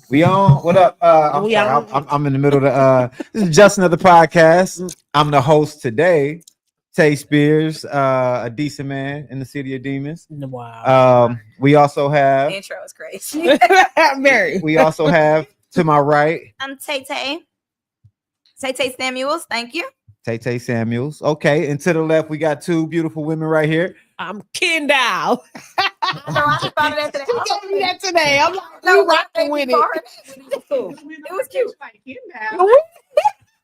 We on? What up? I'm in the middle of the. This is Justin of the podcast. I'm the host today. Tay Spears, a decent man in the city of demons. Wow. We also have. The intro is crazy. Mary. We also have to my right. I'm Tay Tay. Tay Tay Samuels. Thank you. Tay Tay Samuels. Okay, and to the left we got two beautiful women right here. I'm Kendall. I just thought of that today. She told me that today. I'm like, No, we rocking with it. It was cute.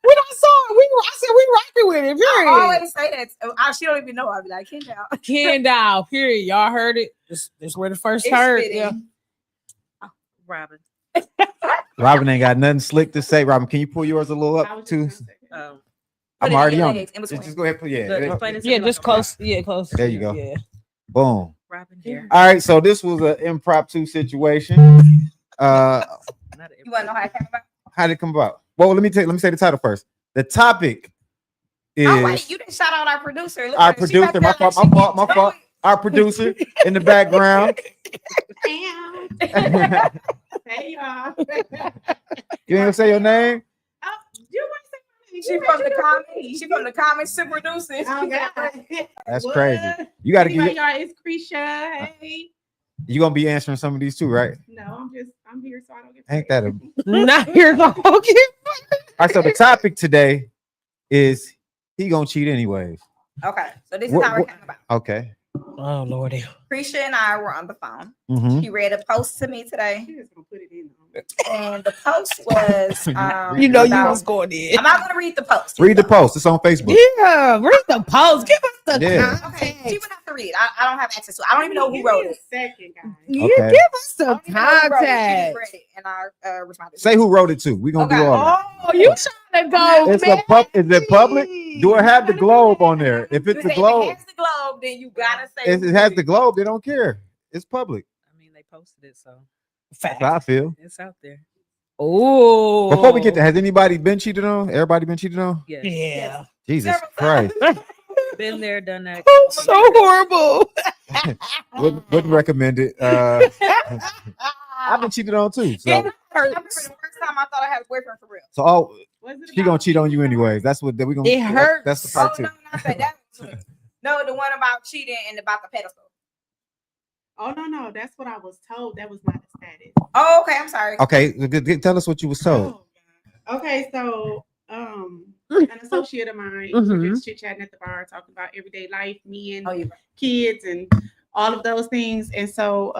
When I saw it, I said we rocking with it. I Period. always say that. She don't even know. I'll be like, Kendall. Kendall. Period. Y'all heard it. This where the first It's heard. fitting. Yeah. Robin. Robin ain't got nothing slick to say. Robin, can you pull yours a little up too? I'm Put it already in on legs it. in between. Just go ahead. Explain it to Yeah, me just like close. Yeah, close. There you go. Yeah. Boom. Robin here. All right, so this was an impromptu situation. You want to know how it came about? How did it come about? Well, let me say the title first. The topic is Oh, wait. You didn't shout out our producer. Look our at her. She back producer. there My like fault. she gets Our producer in the background. Hey y'all. You ain't gonna say your name? You want to say my name? She from the comments. She from the comments. Super producers. Oh, God. That's What? crazy. You got to Anyway, get. y'all, it's Krisha. Hey. You gonna be answering some of these too, right? No, I'm here so I don't get Ain't that a? Not here. Okay. All right. So the topic today is he gonna cheat anyways. Okay. So this is how it came about. Okay. Oh Lordy. Krisha and I were on the phone. Mm-hmm. She read a post to me today. She just gonna put it in. And the post was You know you about- was going in. I'm not gonna read the post. Read the post. It's on Facebook. Yeah, read the post. Give us the Yeah. context. Okay, she would have to read. I don't have access to it. I don't even know who wrote it. Second, guys. You Okay. give us I the don't even know who wrote it. She just context. read it, and I responded. Say who wrote it too. We gonna do Okay. all that. Oh, you trying to go? It's is it public? Do it have the globe on there? If it's the If globe, it has the globe, then you gotta say if it has the globe, they don't care. It's public. I mean, they posted it, so That's how I feel. it's out there. Oh, Before we get to, has anybody been cheated on? Everybody been cheated on? Yes. Yeah. Jesus Several Christ. Been there, done that. Oh, so horrible. Wouldn't recommend it. I've been cheated on too. So, I remember the first time I thought I had a boyfriend for real. so oh, Was it she gonna about- cheat on you anyways. That's what we gonna. It hurts. That's the Oh part two. no, not that. That was, no, the one about cheating and about the pedestal. Oh no, that's what I was told. That was not the status. Oh, okay. I'm sorry. Okay, tell us what you was told. Oh, God. Okay, so an associate of mine, we were just chit chatting at the bar, talking about everyday life, me and Oh, you. kids and all of those things. And so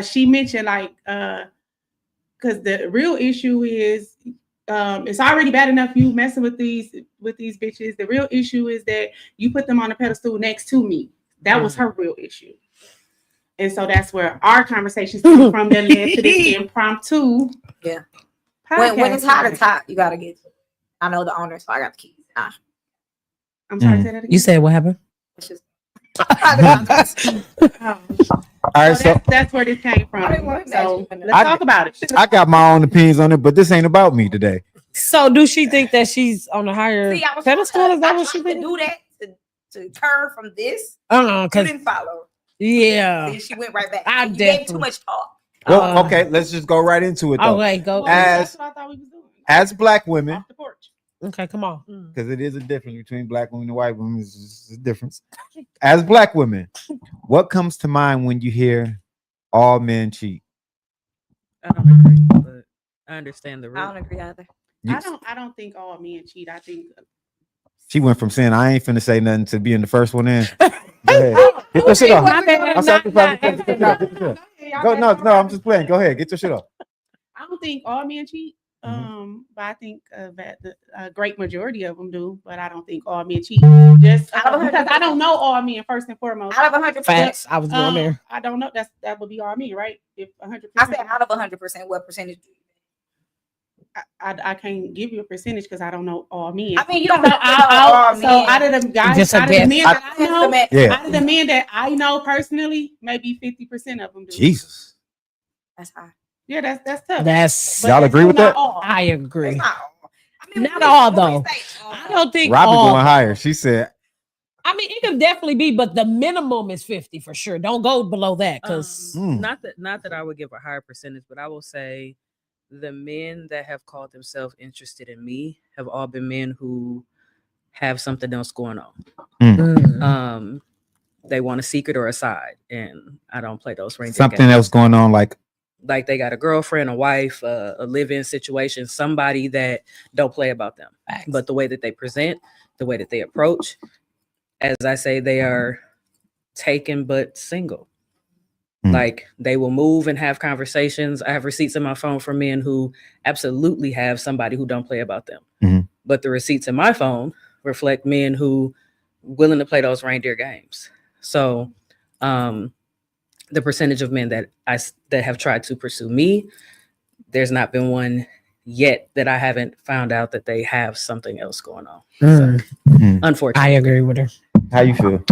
she mentioned like because the real issue is it's already bad enough you messing with these bitches. The real issue is that you put them on a pedestal next to me. That was her real issue. And so that's where our conversations came from that led to this impromptu. Yeah. podcast. When it's hot, it's hot. You gotta get. I know the owner, so I got the keys. Nah, I'm sorry, say that again. You said what happened? it's just. Oh. All right, so That's where this came from. I didn't want to So imagine. let's talk about it. I got my own opinions on it, but this ain't about me today. So, do she think that she's on a higher See, I was pedestal? Is that I what she tried to thinks? do that to turn from this. You Because didn't follow. yeah. Then she went right back. I You gave too definitely- much talk. Well, Uh, okay, let's just go right into it though. Okay, go. Well, As- that's what I thought we was doing. As black women, Off the porch. Okay, come on. because it is a difference between black women and white women. It's just a difference. As black women, what comes to mind when you hear all men cheat? I don't agree, but I understand the I don't root. agree either. You- I don't think all men cheat. I think She went from saying I ain't finna say nothing to being the first one in. Go ahead. Get your shit off. My bad, I'm sorry. not- Get your shit off. Get your shit off. Go, no, I'm just playing. Go ahead. Get your shit off. I don't think all men cheat. But I think that the great majority of them do. But I don't think all men cheat. Just because I don't know all men first and foremost. Out of 100%, Facts. I was going there. I don't know. That would be all men, right? If 100%. I said out of 100%, what percentage? I can't give you a percentage because I don't know all men. I mean, you don't So, have to know all so men. out of the guys, Just a out of the guess. men that I know, Yeah. out of the men that I know personally, maybe 50% of them do. Jesus. That's high. Yeah, that's tough. That's But Y'all that's agree with not that? all. I agree. That's not all. I mean, Not when all, we though. say all, I don't think Robbie all. going higher. She said, I mean, it can definitely be, but the minimum is 50 for sure. Don't go below that because Not that I would give a higher percentage, but I will say the men that have called themselves interested in me have all been men who have something else going on. They want a secret or a side, and I don't play those reindeer something games. else going on. Like, Like they got a girlfriend, a wife, a live-in situation, somebody that don't play about them. But the way that they present, the way that they approach, as I say, they are taken but single. Like they will move and have conversations. I have receipts in my phone from men who absolutely have somebody who don't play about them. But the receipts in my phone reflect men who willing to play those reindeer games. So the percentage of men that have tried to pursue me, there's not been one yet that I haven't found out that they have something else going on. So, unfortunately, I agree with her. how you feel?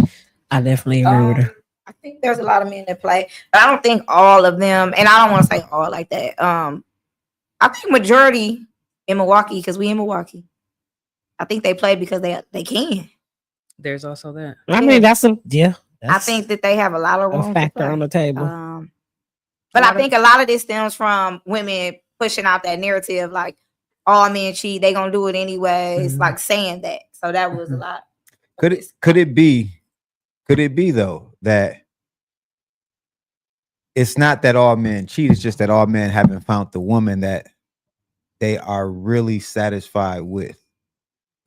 I definitely agree with her. I think there's a lot of men that play, but I don't think all of them, and I don't want to say all like that. I think majority in Milwaukee, because we in Milwaukee, I think they play because they can. there's also that. I mean, that's a I think that they have a lot of room a to factor play. on the table. But I think a lot of this stems from women pushing out that narrative, like all men cheat, they gonna do it anyways, like saying that. So that was a lot. Could it be though that it's not that all men cheat, it's just that all men haven't found the woman that they are really satisfied with?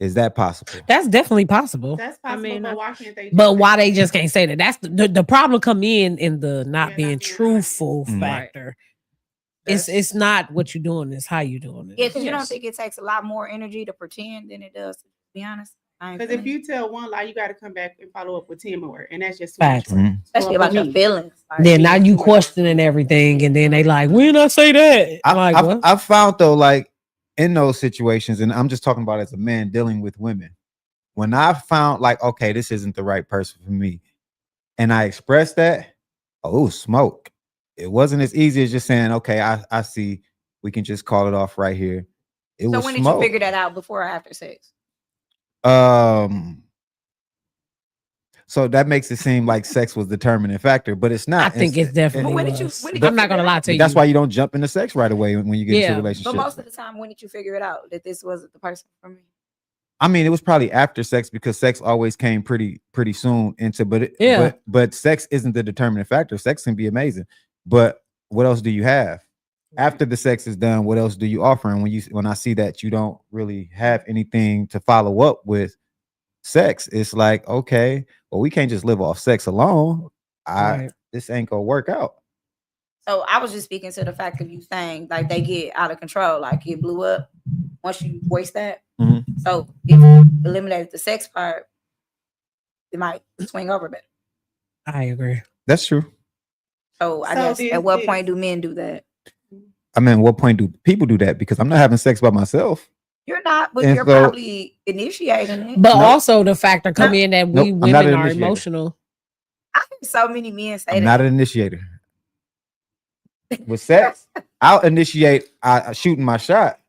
Is that possible? That's definitely possible. That's possible. mean, but why can't they? But why they just can't say that? That's the problem come in the not Yeah, being not being truthful honest. factor. That's- It's not what you're doing, it's how you doing it. Yeah, because you don't Yes. think it takes a lot more energy to pretend than it does to be honest. Because if you tell one lie, you got to come back and follow up with 10 more, and that's just too much Facts. work. especially Well, about for your me. feelings. Like, Then now you questioning everything, and then they like, when I say that? I've found though, like in those situations, and I'm just talking about as a man dealing with women, when I found like, okay, this isn't the right person for me, and I expressed that, oh, smoke. It wasn't as easy as just saying, okay, I see, we can just call it off right here. It so was when did smoke. you figure that out, before or after sex? So that makes it seem like sex was the determining factor, but it's not. I think it's definitely. But when did you- was. when did you I'm not gonna figure it lie out? to you. That's why you don't jump into sex right away when you get into a Yeah. relationship. But most of the time, when did you figure it out that this wasn't the person for me? I mean, it was probably after sex because sex always came pretty soon into, but sex isn't the determining factor. Sex can be amazing, but what else do you have after the sex is done? What else do you offer? And when I see that you don't really have anything to follow up with sex, it's like, okay, well, we can't just live off sex alone. Right. This ain't gonna work out. So I was just speaking to the fact of you saying like they get out of control, like it blew up once you voice that. Mhm. So if you eliminated the sex part, it might swing over better. I agree. That's true. So I So guess this- at what this- point do men do that? I mean, what point do people do that? Because I'm not having sex by myself. You're not, but And you're so- probably initiating it. But Nope. also the factor come in that we Nope, I'm not women an are initiator. emotional. I hear so many men say I'm that. not an initiator. With sex, I'll initiate shooting my shot,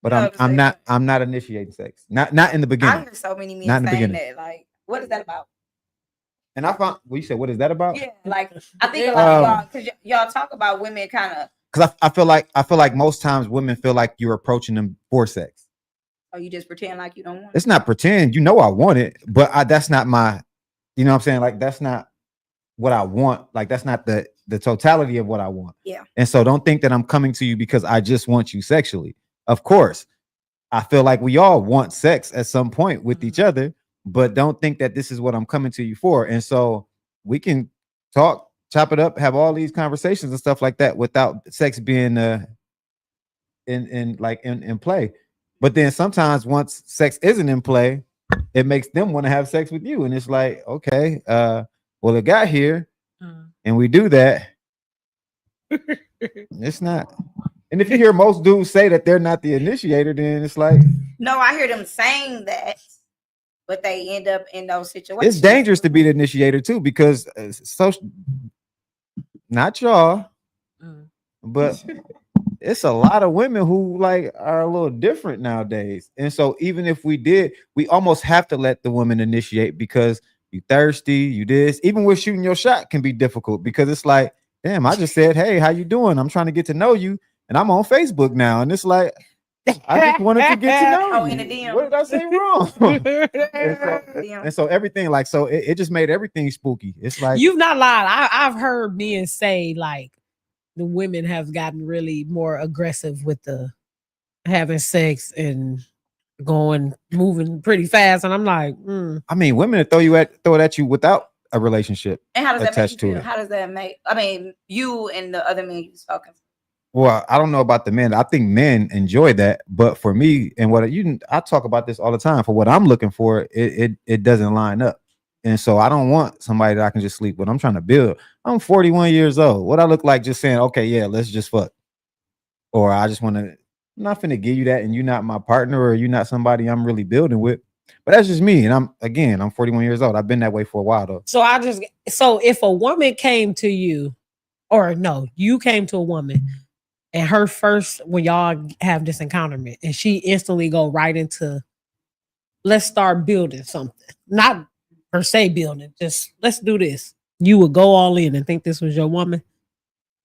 but You know what I'm I'm not initiating sex. Not in the I beginning. hear so many men Not in the saying beginning. that. Like, what is that about? And I found you said, what is that about? Yeah, like I think a lot of y'all, because y'all talk about women kind of. Because I feel like most times women feel like you're approaching them for sex. Oh, you just pretend like you don't want it. It's not pretend. You know I want it, but that's not my. You know what I'm saying? Like that's not what I want. Like that's not the totality of what I want. Yeah. And so don't think that I'm coming to you because I just want you sexually. Of course, I feel like we all want sex at some point with each other, but don't think that this is what I'm coming to you for. And so we can talk, chop it up, have all these conversations and stuff like that without sex being in play. But then sometimes once sex isn't in play, it makes them want to have sex with you. And it's like, okay, well, it got here and we do that. It's not. And if you hear most dudes say that they're not the initiator, then it's like, No, I hear them saying that, but they end up in those situations. it's dangerous to be the initiator too, because not y'all, but it's a lot of women who like are a little different nowadays. And so even if we did, we almost have to let the woman initiate because you thirsty, you this. Even with shooting your shot can be difficult because it's like, damn, I just said, hey, how you doing? I'm trying to get to know you. And I'm on Facebook now. And it's like, I just wanted to get to know Oh, you. in the DM. What did I say wrong? And so everything, like, so it just made everything spooky. It's like, You've not lied. I've heard men say like the women have gotten really more aggressive with the having sex and moving pretty fast. And I'm like, I mean, women throw it at you without a relationship. And how does that make attached you to feel? it. How does that make? I mean, you and the other men you talking. Well, I don't know about the men. I think men enjoy that, but for me, and I talk about this all the time. For what I'm looking for, it doesn't line up, and so I don't want somebody that I can just sleep with. I'm trying to build. I'm 41 years old. What I look like just saying, okay, yeah, let's just fuck, or I just want to. I'm not finna give you that, and you're not my partner, or you're not somebody I'm really building with. But that's just me, and I'm 41 years old. I've been that way for a while though. so if a woman came to you, or no, you came to a woman. And her first, when y'all have this encounterment, and she instantly go right into, let's start building something. Not per se building, just let's do this. You would go all in and think this was your woman.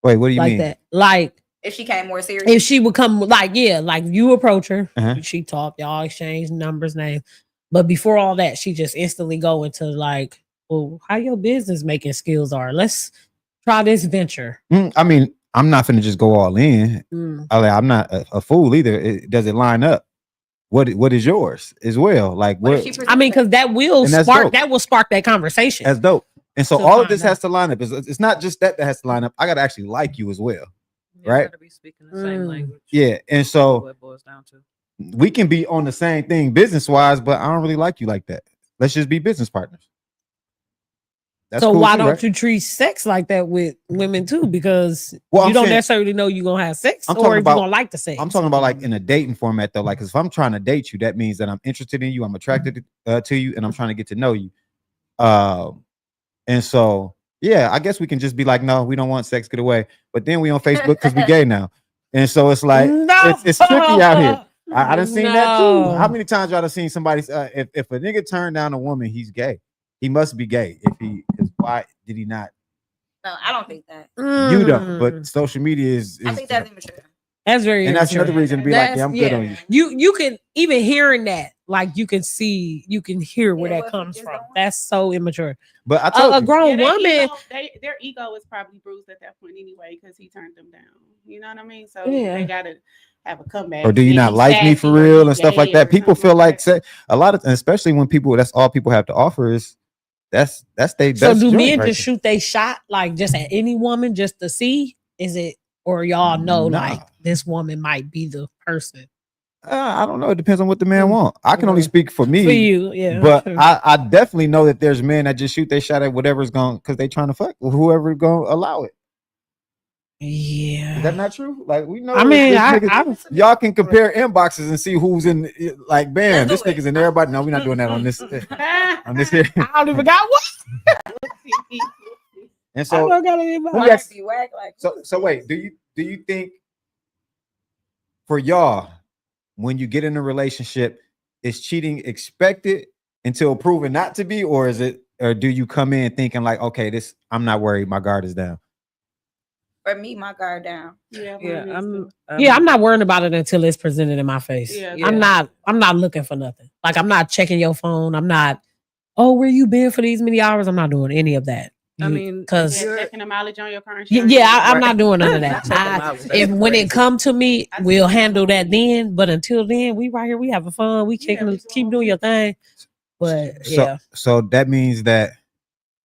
Wait, what do you like mean? that? Like If she came more serious. if she would come, like you approach her, Uh-huh. she talk, y'all exchange numbers, names. But before all that, she just instantly go into like, well, how your business making skills are. Let's try this venture. I mean, I'm not finna just go all in. I'm not a fool either. Does it line up? What is yours as well? Like what? I mean, because that will And that's spark dope. that will spark that conversation. That's dope. And so To all of find this out. has to line up. It's not just that has to line up. I gotta actually like you as well. Right? Gotta be speaking the same language. Yeah. And That's so what it boils down to. we can be on the same thing business wise, but I don't really like you like that. Let's just be business partners. That's so cool why too, don't right? you treat sex like that with women too? Because Well, you I'm don't saying- necessarily know you're gonna have sex, I'm or talking if about- you're gonna like the sex. I'm talking about like in a dating format though. Like, 'cause if I'm trying to date you, that means that I'm interested in you, I'm attracted to you, and I'm trying to get to know you. And so yeah, I guess we can just be like, no, we don't want sex, get away. But then we on Facebook because we gay now, and so it's like it's tricky out here. I done seen that too. No. How many times y'all done seen somebody? If a nigga turned down a woman, he's gay. He must be gay. Because why did he not? No, I don't think that. You don't. But social media is I think that's immature. That's very and that's immature. another reason to be like, yeah, I'm good on you. You can even hearing that, like you can hear where Yeah, that what comes is from. going on? That's so immature. But I told A you, grown their woman, their ego is probably bruised at that point anyway because he turned them down. You know what I mean? So Yeah. they gotta have a comeback. or do you Maybe not like me sassy for or real be and stuff like gay that? or People something feel like that. a lot of, and especially when people, that's all people have to offer is that's they. so best do joint men right just there. shoot they shot like just at any woman just to see? Is it, or y'all know Nah. like this woman might be the person I don't know. It depends on what the man want. I can only Okay. speak for me. for you? Yeah, But true. I definitely know that there's men that just shoot their shot at whatever's going because they trying to fuck with whoever going to allow it. Yeah. Is that not true? Like we know. I mean, this I- nigga- y'all can compare inboxes and see who's in. Like, bam, Let's this do it. nigga's in everybody. No, we're not doing that on this. On this here. I don't even got one. And I so, don't got any. Who Why yes- you act like so wait. Do you think for y'all when you get in a relationship, is cheating expected until proven not to be, or do you come in thinking like, okay, I'm not worried, my guard is down? For me, my guard down. Yeah, Yeah, I'm not worrying about it until it's presented in my face. Yeah. I'm not looking for nothing. Like I'm not checking your phone. I'm not, oh, where you been for these many hours? I'm not doing any of that. I mean, because checking the mileage on your car. I'm not doing none of that. Check 'em out. If when it come to me, we'll handle that then. But until then, we right here, we having fun. We kicking, keep doing your thing. But so that means that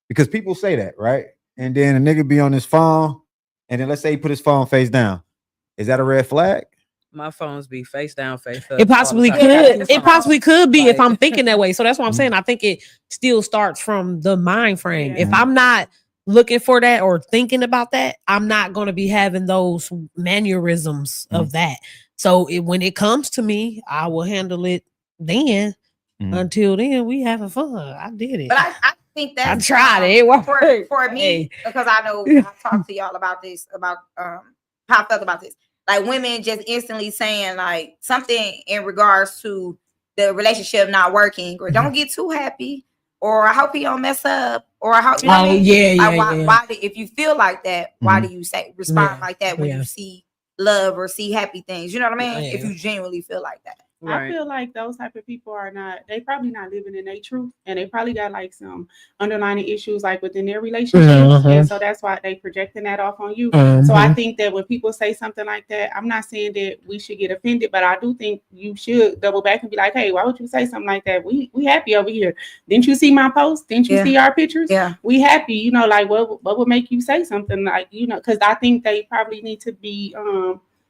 because people say that, right? And then a nigga be on his phone, and then let's say he put his phone face down. Is that a red flag? My phones be face down, face up. it possibly all the time. could. It possibly could be if Like- I'm thinking that way. So that's what I'm saying. I think it still starts from the mind frame. Yeah. If I'm not looking for that or thinking about that, I'm not going to be having those mannerisms of that. So when it comes to me, I will handle it then. Until then, we having fun. I did it. But I think I that's tried it. It worked. for me, Hey. because I know I talked to y'all about this, about how I felt about this. Like women just instantly saying like something in regards to the relationship not working, or don't get too happy, or I hope he don't mess up, or I hope you know what I mean? Like, why if you feel like that, why do you respond like that when you see love or see happy things? You know what I mean? If you genuinely feel like that. I feel like those type of people they probably not living in their truth, and they probably got like some underlying issues like within their relationship, and so that's why they projecting that off on you. So I think that when people say something like that, I'm not saying that we should get offended, but I do think you should double back and be like, hey, why would you say something like that? We happy over here. Didn't you see my post? Didn't you see our pictures? Yeah, we happy. You know, like what would make you say something like, you know? Because I think they probably need to be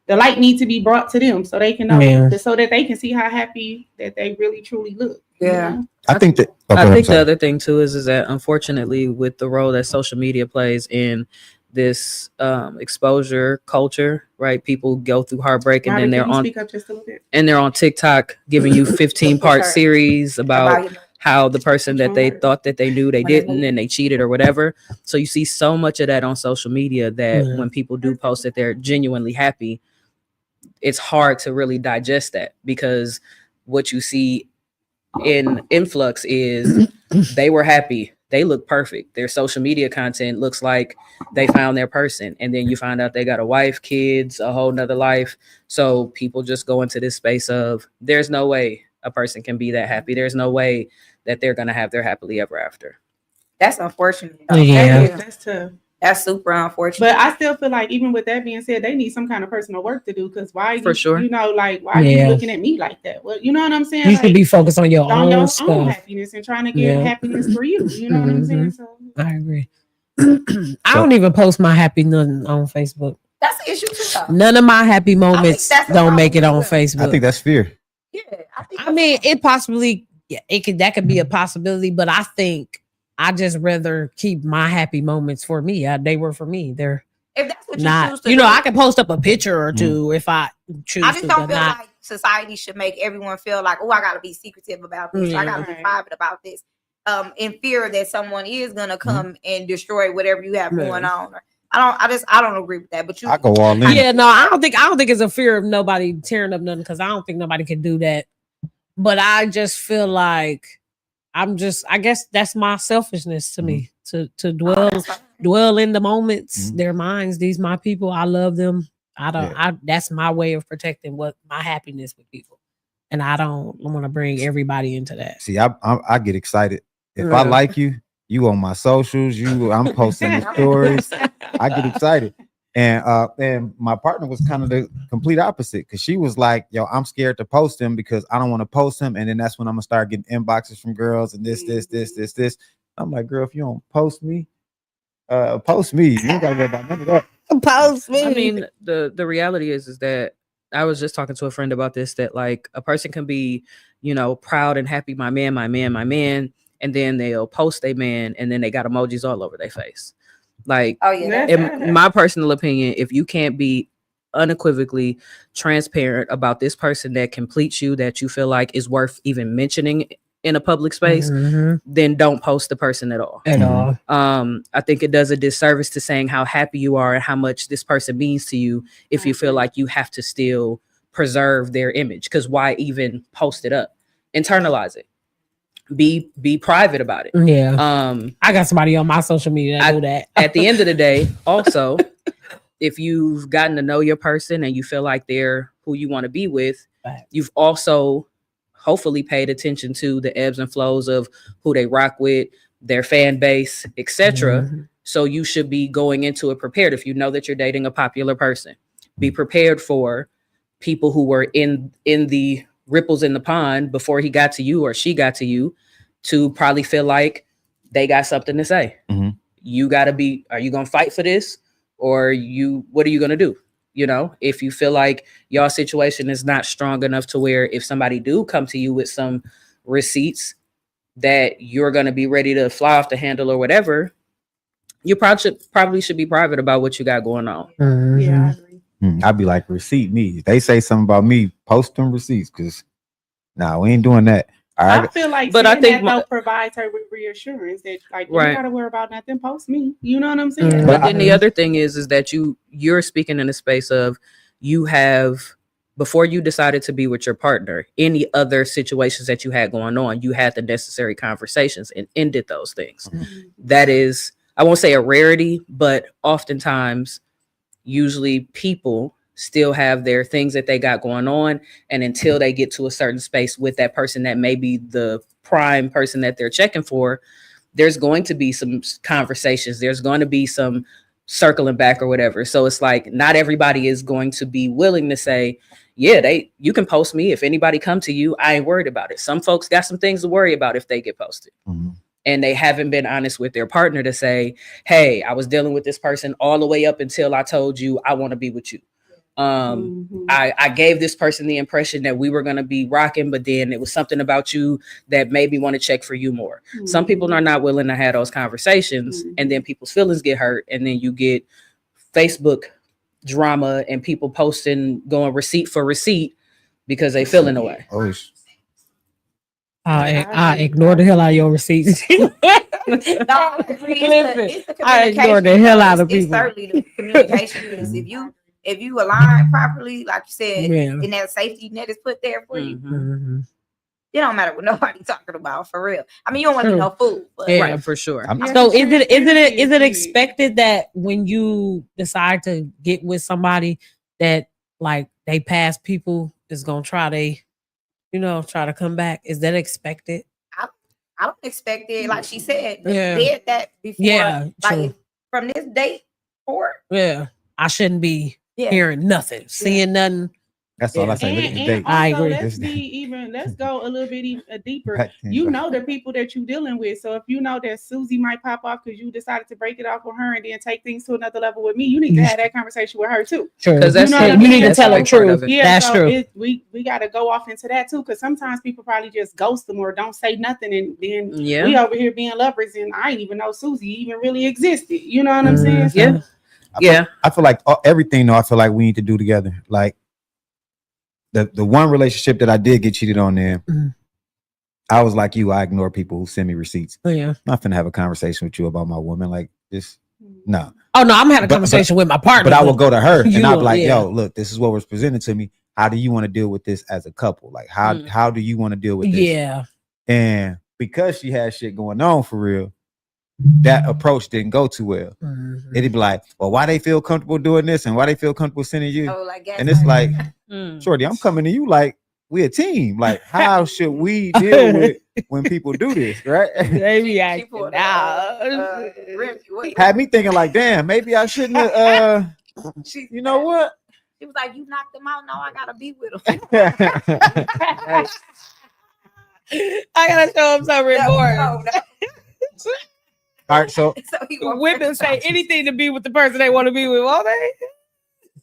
the light needs to be brought to them so they can know, so that they can see how happy that they really truly look. Yeah. You know? I think that. I think the other thing too is that unfortunately, with the role that social media plays in this exposure culture, right? People go through heartbreak, and then they're on speak up just a little bit? And they're on TikTok giving you 15-part series about how the person that they thought that they knew they didn't, and they cheated or whatever. So you see so much of that on social media that when people do post that they're genuinely happy, it's hard to really digest that, because what you see in influx is they were happy, they look perfect, their social media content looks like they found their person, and then you find out they got a wife, kids, a whole nother life. So people just go into this space of there's no way a person can be that happy, there's no way that they're gonna have their happily ever after. That's unfortunate. That's tough. That's super unfortunate. But I still feel like, even with that being said, they need some kind of personal work to do. Because why? For sure. You know, like, why are you looking at me like that? Well, you know what I'm saying? You should be focused on your own stuff. Happiness and trying to get happiness for you. You know what I'm saying? So I agree. I don't even post my happy nothing on Facebook. That's the issue too, though. None of my happy moments don't make it on Facebook. I think that's fear. Yeah, I mean, it possibly, that could be a possibility, but I think I just rather keep my happy moments for me. They were for me. They're if that's what not, choose to you know, do. I can post up a picture or two if I choose. I just don't feel not. like society should make everyone feel like, oh, I gotta be secretive about this. I gotta be private about this. In fear that someone is gonna come and destroy whatever you have going on. I don't agree with that. But I go all in. Yeah, no, I don't think it's a fear of nobody tearing up nothing, because I don't think nobody can do that. But I just feel like I guess that's my selfishness to me, to dwell in the moments. Their minds. These my people. I love them. That's my way of protecting my happiness with people, and I don't want to bring everybody into that. See, I get excited if I like you. You on my socials. I'm posting the stories. I get excited. And my partner was kind of the complete opposite, because she was like, yo, I'm scared to post him because I don't want to post him. And then that's when I'm gonna start getting inboxes from girls and this. I'm like, girl, if you don't post me, post me. You ain't gotta worry about none of that. Post me. I mean, the reality is that I was just talking to a friend about this, that like a person can be, you know, proud and happy, my man, and then they'll post a man and then they got emojis all over their face. Like, in my personal opinion, if you can't be unequivocally transparent about this person that completes you, that you feel like is worth even mentioning in a public space, then don't post the person at all. I think it does a disservice to saying how happy you are and how much this person means to you if you feel like you have to still preserve their image. Because why even post it up? Internalize it. Be private about it. Yeah. I got somebody on my social media that do that. At the end of the day, also, if you've gotten to know your person and you feel like they're who you want to be with, Right. you've also hopefully paid attention to the ebbs and flows of who they rock with, their fan base, etc. Mhm. So you should be going into it prepared. If you know that you're dating a popular person, be prepared for people who were in the ripples in the pond before he got to you or she got to you to probably feel like they got something to say. Mhm. You got to be, are you going to fight for this? Or what are you going to do? You know, if you feel like your situation is not strong enough to where if somebody do come to you with some receipts that you're going to be ready to fly off the handle or whatever, you probably should be private about what you got going on. Yeah, I agree. I'd be like, receipt me. If they say something about me, post them receipts, because we ain't doing that. All I right. feel like But I think that though provides her with reassurance that like you Right. don't gotta worry about nothing. Post me. You know what I'm saying? Mhm. But But then the other thing is that you're speaking in a space of you have, before you decided to be with your partner, any other situations that you had going on, you had the necessary conversations and ended those things. That is, I won't say a rarity, but oftentimes, usually people still have their things that they got going on. And until they get to a certain space with that person that may be the prime person that they're checking for, there's going to be some conversations. There's going to be some circling back or whatever. So it's like, not everybody is going to be willing to say, yeah, you can post me. If anybody come to you, I ain't worried about it. Some folks got some things to worry about if they get posted. Mhm. And they haven't been honest with their partner to say, hey, I was dealing with this person all the way up until I told you I want to be with you. I gave this person the impression that we were going to be rocking, but then it was something about you that made me want to check for you more. Some people are not willing to have those conversations, and then people's feelings get hurt, and then you get Facebook drama and people posting, going receipt for receipt because they feeling away. Oh, I ignore the hell out of your receipts. No, Listen, it's the I ignore the communication. hell out of It's people. certainly the communication because if you align properly, like you said, Yeah. and that safety net is put there for you, Mhm. it don't matter what nobody's talking about for real. I mean, you don't want to be True. no fool, but Yeah. Right, for sure. So is it expected that when you decide to get with somebody that like they past people is gonna try to come back? Is that expected? I don't expect it. Like she said, Yeah. did that before. Yeah, like true. from this date forward. Yeah. I shouldn't be Yeah. hearing nothing, seeing nothing. that's all Yeah. I say. Look at the And date. I also, agree. let's go a little bit deeper. Back then, You bro. know the people that you're dealing with. So if you know that Susie might pop off because you decided to break it off with her and then take things to another level with me, you need to have that conversation with her too. True. Because that's You know what I you mean? need to That's tell a the big part of truth. it. Yeah, That's so true. we got to go off into that too, because sometimes people probably just ghost them or don't say nothing, and then Yeah. we over here being lovers, and I didn't even know Susie even really existed. You know what I'm saying? So, Yeah. Yeah. I feel like everything though, I feel like we need to do together. Like the one relationship that I did get cheated on there, Mhm. I was like you, I ignore people who send me receipts. Oh, yeah. I'm not finna have a conversation with you about my woman. Like this, no. Oh no, I'm having a But- conversation with my partner. But I will go to her and you I'll be will, like, yeah. yo, look, this is what was presented to me. How do you want to deal with this as a couple? Like, how do you want to deal with this? Yeah. And because she had shit going on for real, that approach didn't go too well. Mhm. It'd be like, well, why they feel comfortable doing this and why they feel comfortable sending you? Oh, like And it's like, Mm. Shorty, I'm coming to you like we a team. Like, how should we deal with when people do this, right? They be she acting pulled out. Had me thinking like, damn, maybe I shouldn't have. She, You know what? She was like, you knocked him out. Now I gotta be with him. I gotta show him some report. All right, so Women say anything to be with the person they want to be with, won't they?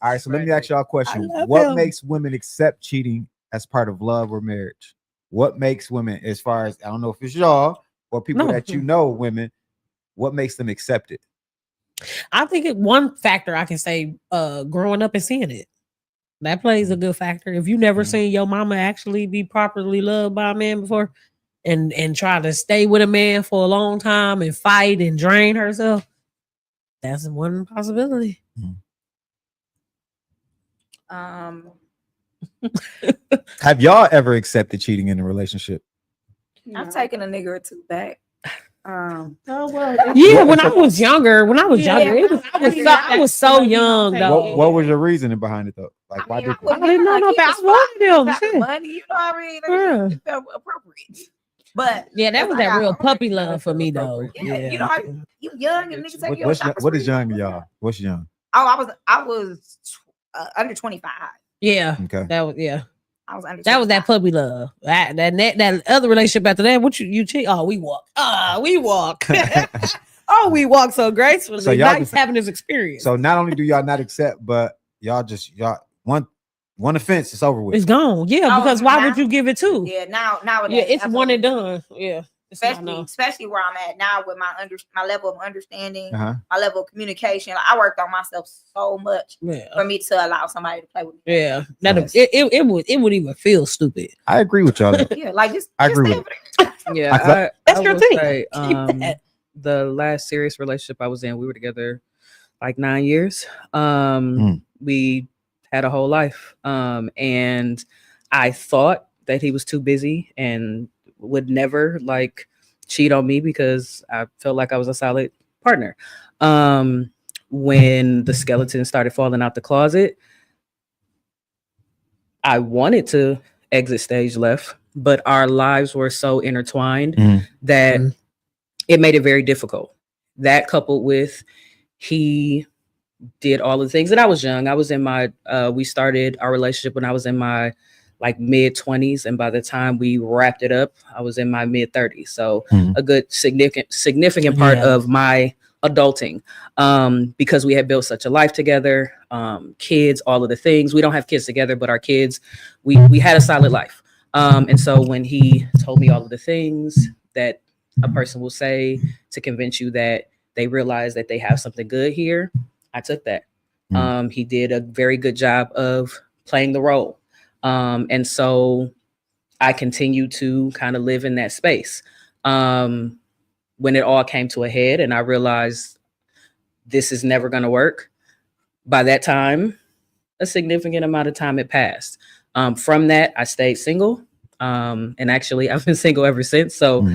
all right, so let me ask y'all a question. I love What him. makes women accept cheating as part of love or marriage? What makes women, as far as I don't know if it's y'all or people No. that you know, women, what makes them accept it? I think one factor I can say, growing up and seeing it. That plays a good factor. If you never seen your mama actually be properly loved by a man before and try to stay with a man for a long time and fight and drain herself, that's one possibility. Have y'all ever accepted cheating in a relationship? I'm taking a nigga or two back. Um, Oh well. Yeah, when I was younger, Yeah, it was, I was so young though. What was your reasoning behind it though? Like, why did I didn't know no better. I wanted them. Shit. money, you know what I mean? Yeah. It felt appropriate. But Yeah, that was that real puppy love for me though. Yeah, you know, you young and niggas take you on shopping what is spree. young, y'all? What's young? Oh, I was under 25. Yeah, Okay. that was I was under. that was that 25. puppy love. That other relationship after that. What you cheat? Oh, we walk. We walk. Oh, we walk so gracefully. So y'all Nice just- having this experience. So not only do y'all not accept, but y'all one offense, it's over with. It's gone. Yeah, Oh, because why now- would you give it two? Yeah, nowadays. Yeah, it's one absolutely. and done. Yeah. It's not Especially where I'm at now with my level of understanding, Uh-huh. my level of communication. Like, I worked on myself so much Yeah. for me to allow somebody to play with me. Yeah. Yes. It would even feel stupid. I agree with y'all. Yeah, like just I agree stay with over there. Yeah, That's I your would thing. say, Keep that. the last serious relationship I was in, we were together like 9 years. We had a whole life. And I thought that he was too busy and would never like cheat on me because I felt like I was a solid partner. When the skeleton started falling out the closet, I wanted to exit stage left, but our lives were so intertwined that it made it very difficult. That coupled with he did all the things, and I was young. I was in my we started our relationship when I was in my like mid 20s, and by the time we wrapped it up, I was in my mid 30s. So a good significant part of my adulting, because we had built such a life together, kids, all of the things. We don't have kids together, but our kids, we had a solid life. And so when he told me all of the things that a person will say to convince you that they realize that they have something good here, I took that. He did a very good job of playing the role. And so I continued to kind of live in that space. When it all came to a head and I realized this is never going to work, by that time, a significant amount of time had passed. From that, I stayed single. And actually, I've been single ever since. So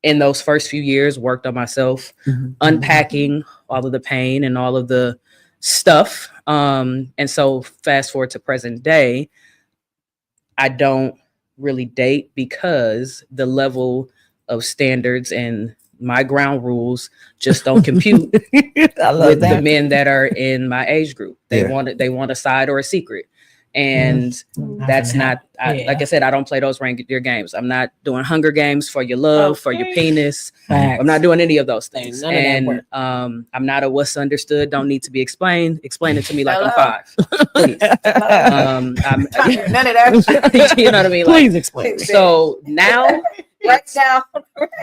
in those first few years, worked on myself, unpacking all of the pain and all of the stuff. And so fast forward to present day, I don't really date because the level of standards and my ground rules just don't compute with the men that are in my age group. They want a side or a secret. And that's not, like I said, I don't play those reindeer games. I'm not doing Hunger Games for your love, for your penis. I'm not doing any of those things. And I'm not a what's understood, don't need to be explained. Explain it to me like I'm 5. Please. None of that. You know what I mean? Please explain. So now, Right now.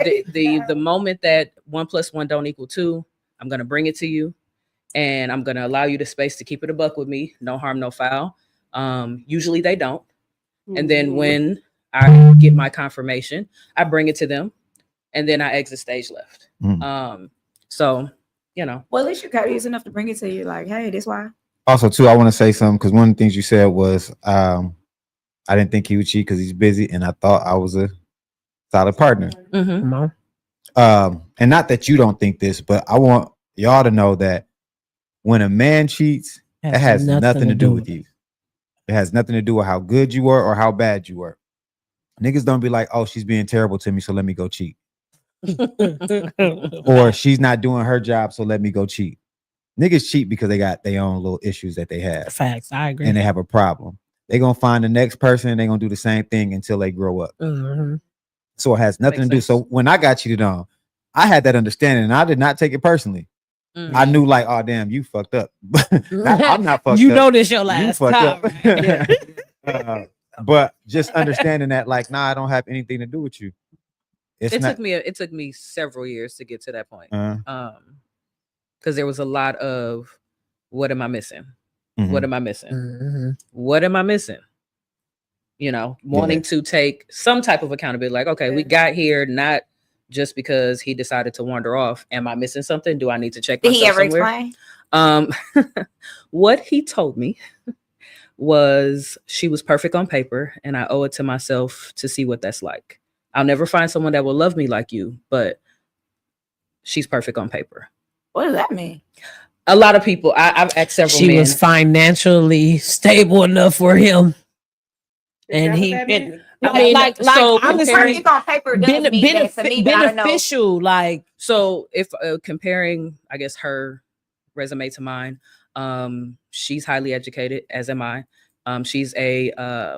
the moment that 1 + 1 don't equal 2, I'm gonna bring it to you, and I'm gonna allow you the space to keep it a buck with me. No harm, no foul. Usually they don't. And then when I get my confirmation, I bring it to them, and then I exit stage left. So, you know. Well, at least you're courteous enough to bring it to you. Like, hey, this why. Also, too, I want to say something because one of the things you said was I didn't think he would cheat because he's busy, and I thought I was a solid partner. And not that you don't think this, but I want y'all to know that when a man cheats, it has nothing to do with you. It has nothing to do with how good you were or how bad you were. Niggas don't be like, oh, she's being terrible to me, so let me go cheat. Or she's not doing her job, so let me go cheat. Niggas cheat because they got their own little issues that they have. Facts, I agree. And they have a problem. They're going to find the next person and they're going to do the same thing until they grow up. So it has nothing to do. So when I got cheated on, I had that understanding and I did not take it personally. I knew like, oh, damn, you fucked up. I'm not fucked up. You know this your last time. Right? But just understanding that like, nah, I don't have anything to do with you. It took me several years to get to that point. Because there was a lot of what am I missing? What am I missing? What am I missing? You know, wanting to take some type of accountability. Like, okay, we got here not just because he decided to wander off. Am I missing something? Do I need to check myself Did he ever somewhere? explain? What he told me was she was perfect on paper, and I owe it to myself to see what that's like. I'll never find someone that will love me like you, but she's perfect on paper. What does that mean? A lot of people, I've asked several She men. was financially stable enough for him, and he. I mean, like so honestly, Perfect on paper doesn't mean that to me, but I don't know. beneficial. Like, so if comparing, I guess, her resume to mine, she's highly educated, as am I. She's a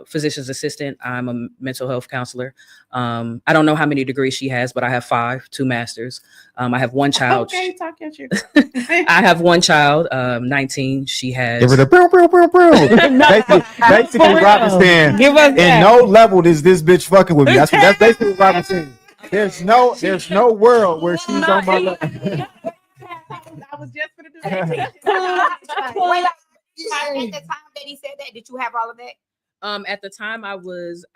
physician's assistant. I'm a mental health counselor. I don't know how many degrees she has, but I have 5, 2 masters. I have one child. Okay, talk your shit. I have one child, 19. She has. Give her the bro. Basically, Robin saying, give us in that. no level is this bitch fucking with me. That's basically what Robin saying. There's no world where she's on my level. I was just gonna do that. Wait, at the time that he said that, did you have all of that? At the time I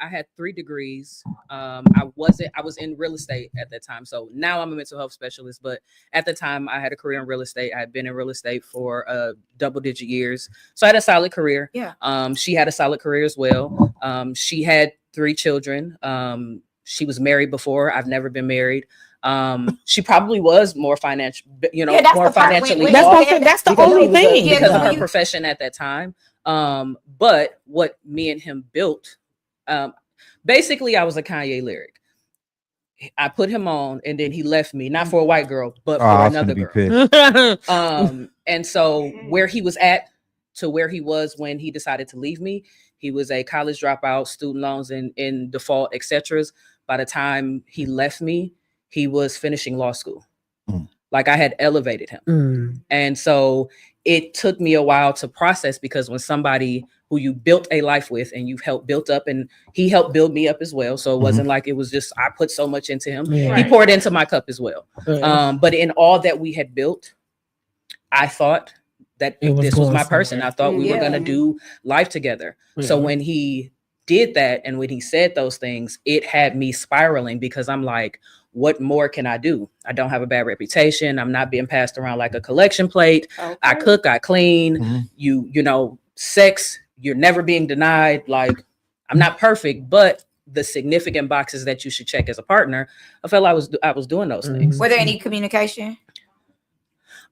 had 3 degrees. I was in real estate at that time. So now I'm a mental health specialist, but at the time I had a career in real estate. I had been in real estate for double-digit years. So I had a solid career. Yeah. She had a solid career as well. She had 3 children. She was married before. I've never been married. She probably was more financial, more financially. That's the only thing because of her profession at that time. But what me and him built, basically I was a Kanye lyric. I put him on and then he left me, not for a white girl, but for another girl. And so where he was at to where he was when he decided to leave me, he was a college dropout, student loans in default, etc. By the time he left me, he was finishing law school. Like I had elevated him. And so it took me a while to process, because when somebody who you built a life with and you've helped build up, and he helped build me up as well. So it wasn't like it was just, I put so much into him. Yeah. He poured into my cup as well. But in all that we had built, I thought that this was my person. I thought we were going to do life together. So when he did that and when he said those things, it had me spiraling, because I'm like, what more can I do? I don't have a bad reputation. I'm not being passed around like a collection plate. Okay. I cook, I clean. You know, sex, you're never being denied. Like, I'm not perfect, but the significant boxes that you should check as a partner, I felt I was doing those things. Were there any communication?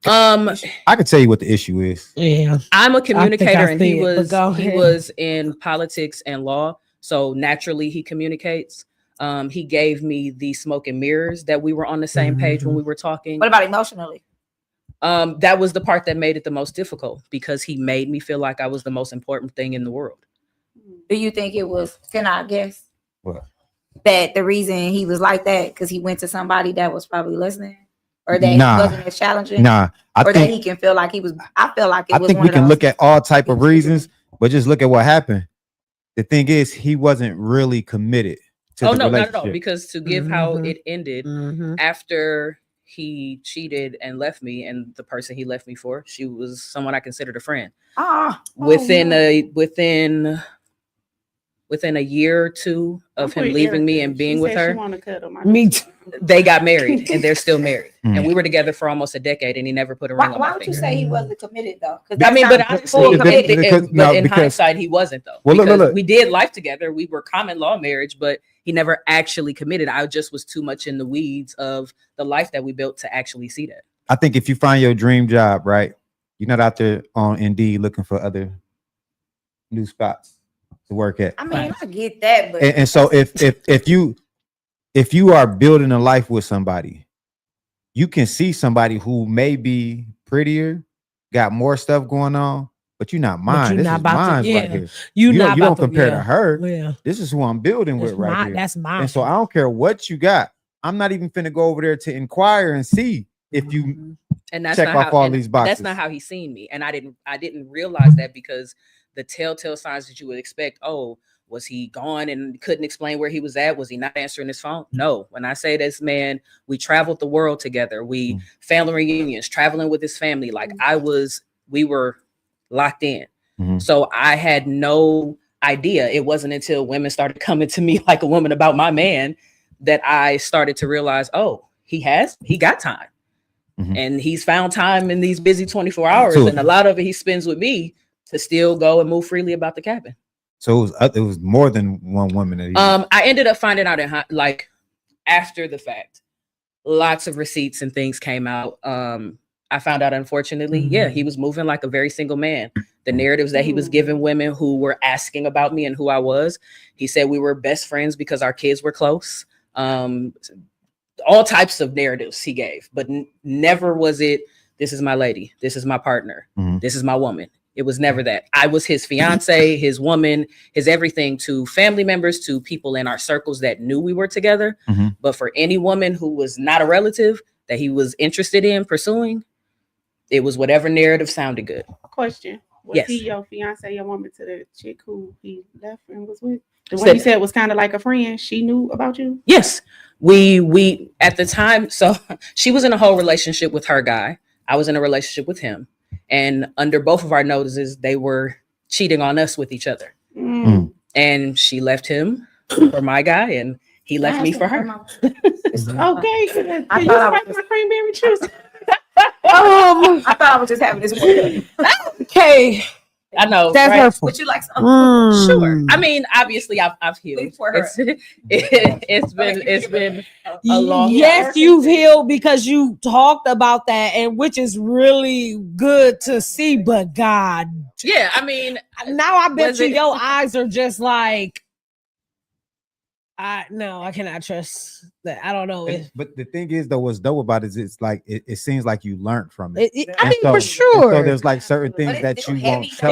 I can tell you what the issue is. Yeah, I'm a communicator, and he was in politics and law, so naturally he communicates. He gave me the smoke and mirrors that we were on the same page when we were talking. What about emotionally? That was the part that made it the most difficult, because he made me feel like I was the most important thing in the world. Do you think it was, can I guess? What? That the reason he was like that, because he went to somebody that was probably listening? Or that he wasn't as challenging? Nah. Or that he can feel like he was, I feel like it was. I think we can look at all type of reasons, but just look at what happened. The thing is, he wasn't really committed to the relationship. Not at all. Because to give how it ended, after he cheated and left me, and the person he left me for, she was someone I considered a friend. Within a year or two of him leaving me and being with her, me too. They got married, and they're still married. And we were together for almost a decade, and he never put a ring on my finger. Why would you say he wasn't committed though? I mean, but in hindsight, he wasn't though. Well, look. We did life together. We were common law marriage, but he never actually committed. I just was too much in the weeds of the life that we built to actually see that. I think if you find your dream job, right, you're not out there on Indeed looking for other new spots to work at. I mean, I get that, but and so if you are building a life with somebody, you can see somebody who may be prettier, got more stuff going on, but you're not mine. This is mine right here. You don't compare to her. Yeah. This is who I'm building with right here. That's mine. And so I don't care what you got. I'm not even finna go over there to inquire and see if you and that's check off all these boxes. That's not how he seen me. And I didn't realize that, because the telltale signs that you would expect, was he gone and couldn't explain where he was at? Was he not answering his phone? No. When I say this man, we traveled the world together. We family reunions, traveling with his family. Like we were locked in. So I had no idea. It wasn't until women started coming to me like a woman about my man that I started to realize, he got time. And he's found time in these busy 24 hours. And a lot of it he spends with me to still go and move freely about the cabin. So it was more than one woman that I ended up finding out like after the fact, lots of receipts and things came out. I found out, unfortunately, he was moving like a very single man. The narratives that he was giving women who were asking about me and who I was, he said we were best friends because our kids were close. All types of narratives he gave, but never was it, this is my lady, this is my partner, this is my woman. It was never that. I was his fiance, his woman, his everything to family members, to people in our circles that knew we were together. But for any woman who was not a relative that he was interested in pursuing, it was whatever narrative sounded good. Question. Was Yes. he your fiance, your woman, to the chick who he left and was with? The one you said was kind of like a friend. She knew about you? Yes. We at the time, so she was in a whole relationship with her guy. I was in a relationship with him. And under both of our notices, they were cheating on us with each other. And she left him for my guy, and he left me for her. Okay. I You thought I like was- my cranberry juice? I thought I was just having this one. Okay. I know. That's right? hurtful. Would you like some? Sure. I mean, obviously, I've healed. Speak for her. It's been a long Yes, time. you've healed because you talked about that, and which is really good to see. But God, Yeah, I mean, now I bet Was you it- your eyes are just like, I cannot trust that. I don't know. But the thing is, though, what's dope about it is it's like it seems like you learned from it. I And mean, so- for sure. So there's like certain But things it's that still you heavy, won't though.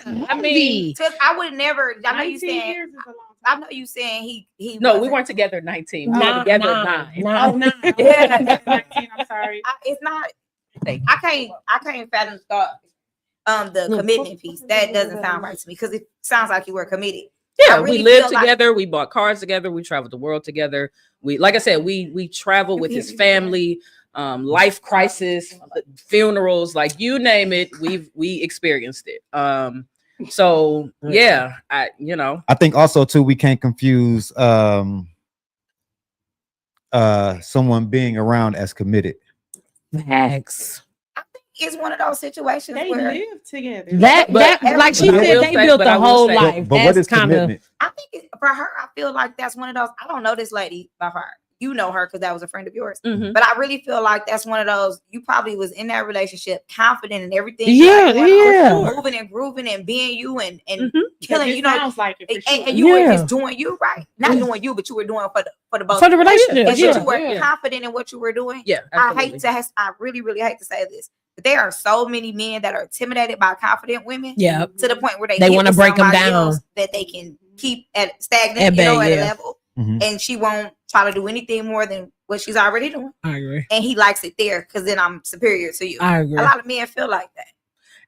tolerate. I mean, Because I would never. I know you 19 saying. years is a long I time. know you saying he. no, we wasn't- weren't together 19. We were Nine, together nine, 9. nine. Oh, no. Yeah. 19, I'm sorry. It's not. Thank I can't fathom the thought. The commitment piece that doesn't sound right to me because it sounds like you were committed. Yeah, I really we lived feel like- together. We bought cars together. We traveled the world together. We, like I said, we traveled with his family, life crisis, funerals, like you name it. We experienced it. So yeah, I think also too we can't confuse someone being around as committed. Facts. It's one of those situations They where live together. That like she But I said, will they say- built but the I will whole say- life. But what That's is commitment? I think for her, I feel like that's one of those. I don't know this lady by heart. You know her because that was a friend of yours. Mhm. But I really feel like that's one of those. You probably was in that relationship, confident in everything. Yeah, like, going on, yeah. moving and grooving and being you and Mhm. killing. It You know, sounds like it for and, sure. and you were Yeah. just doing you right, not doing you, but you were doing for the both. For the relationship, and yeah. you were Yeah. confident in what you were doing. Yeah, I absolutely. really hate to say this, but there are so many men that are intimidated by confident women. Yeah. To the point where they They get wanna with break 'em somebody down. else that they can keep at stagnant, At bay, at a yeah. level, Mhm. and she won't try to do anything more than what she's already doing, I agree. and he likes it there because then I'm superior to you. I agree. A lot of men feel like that.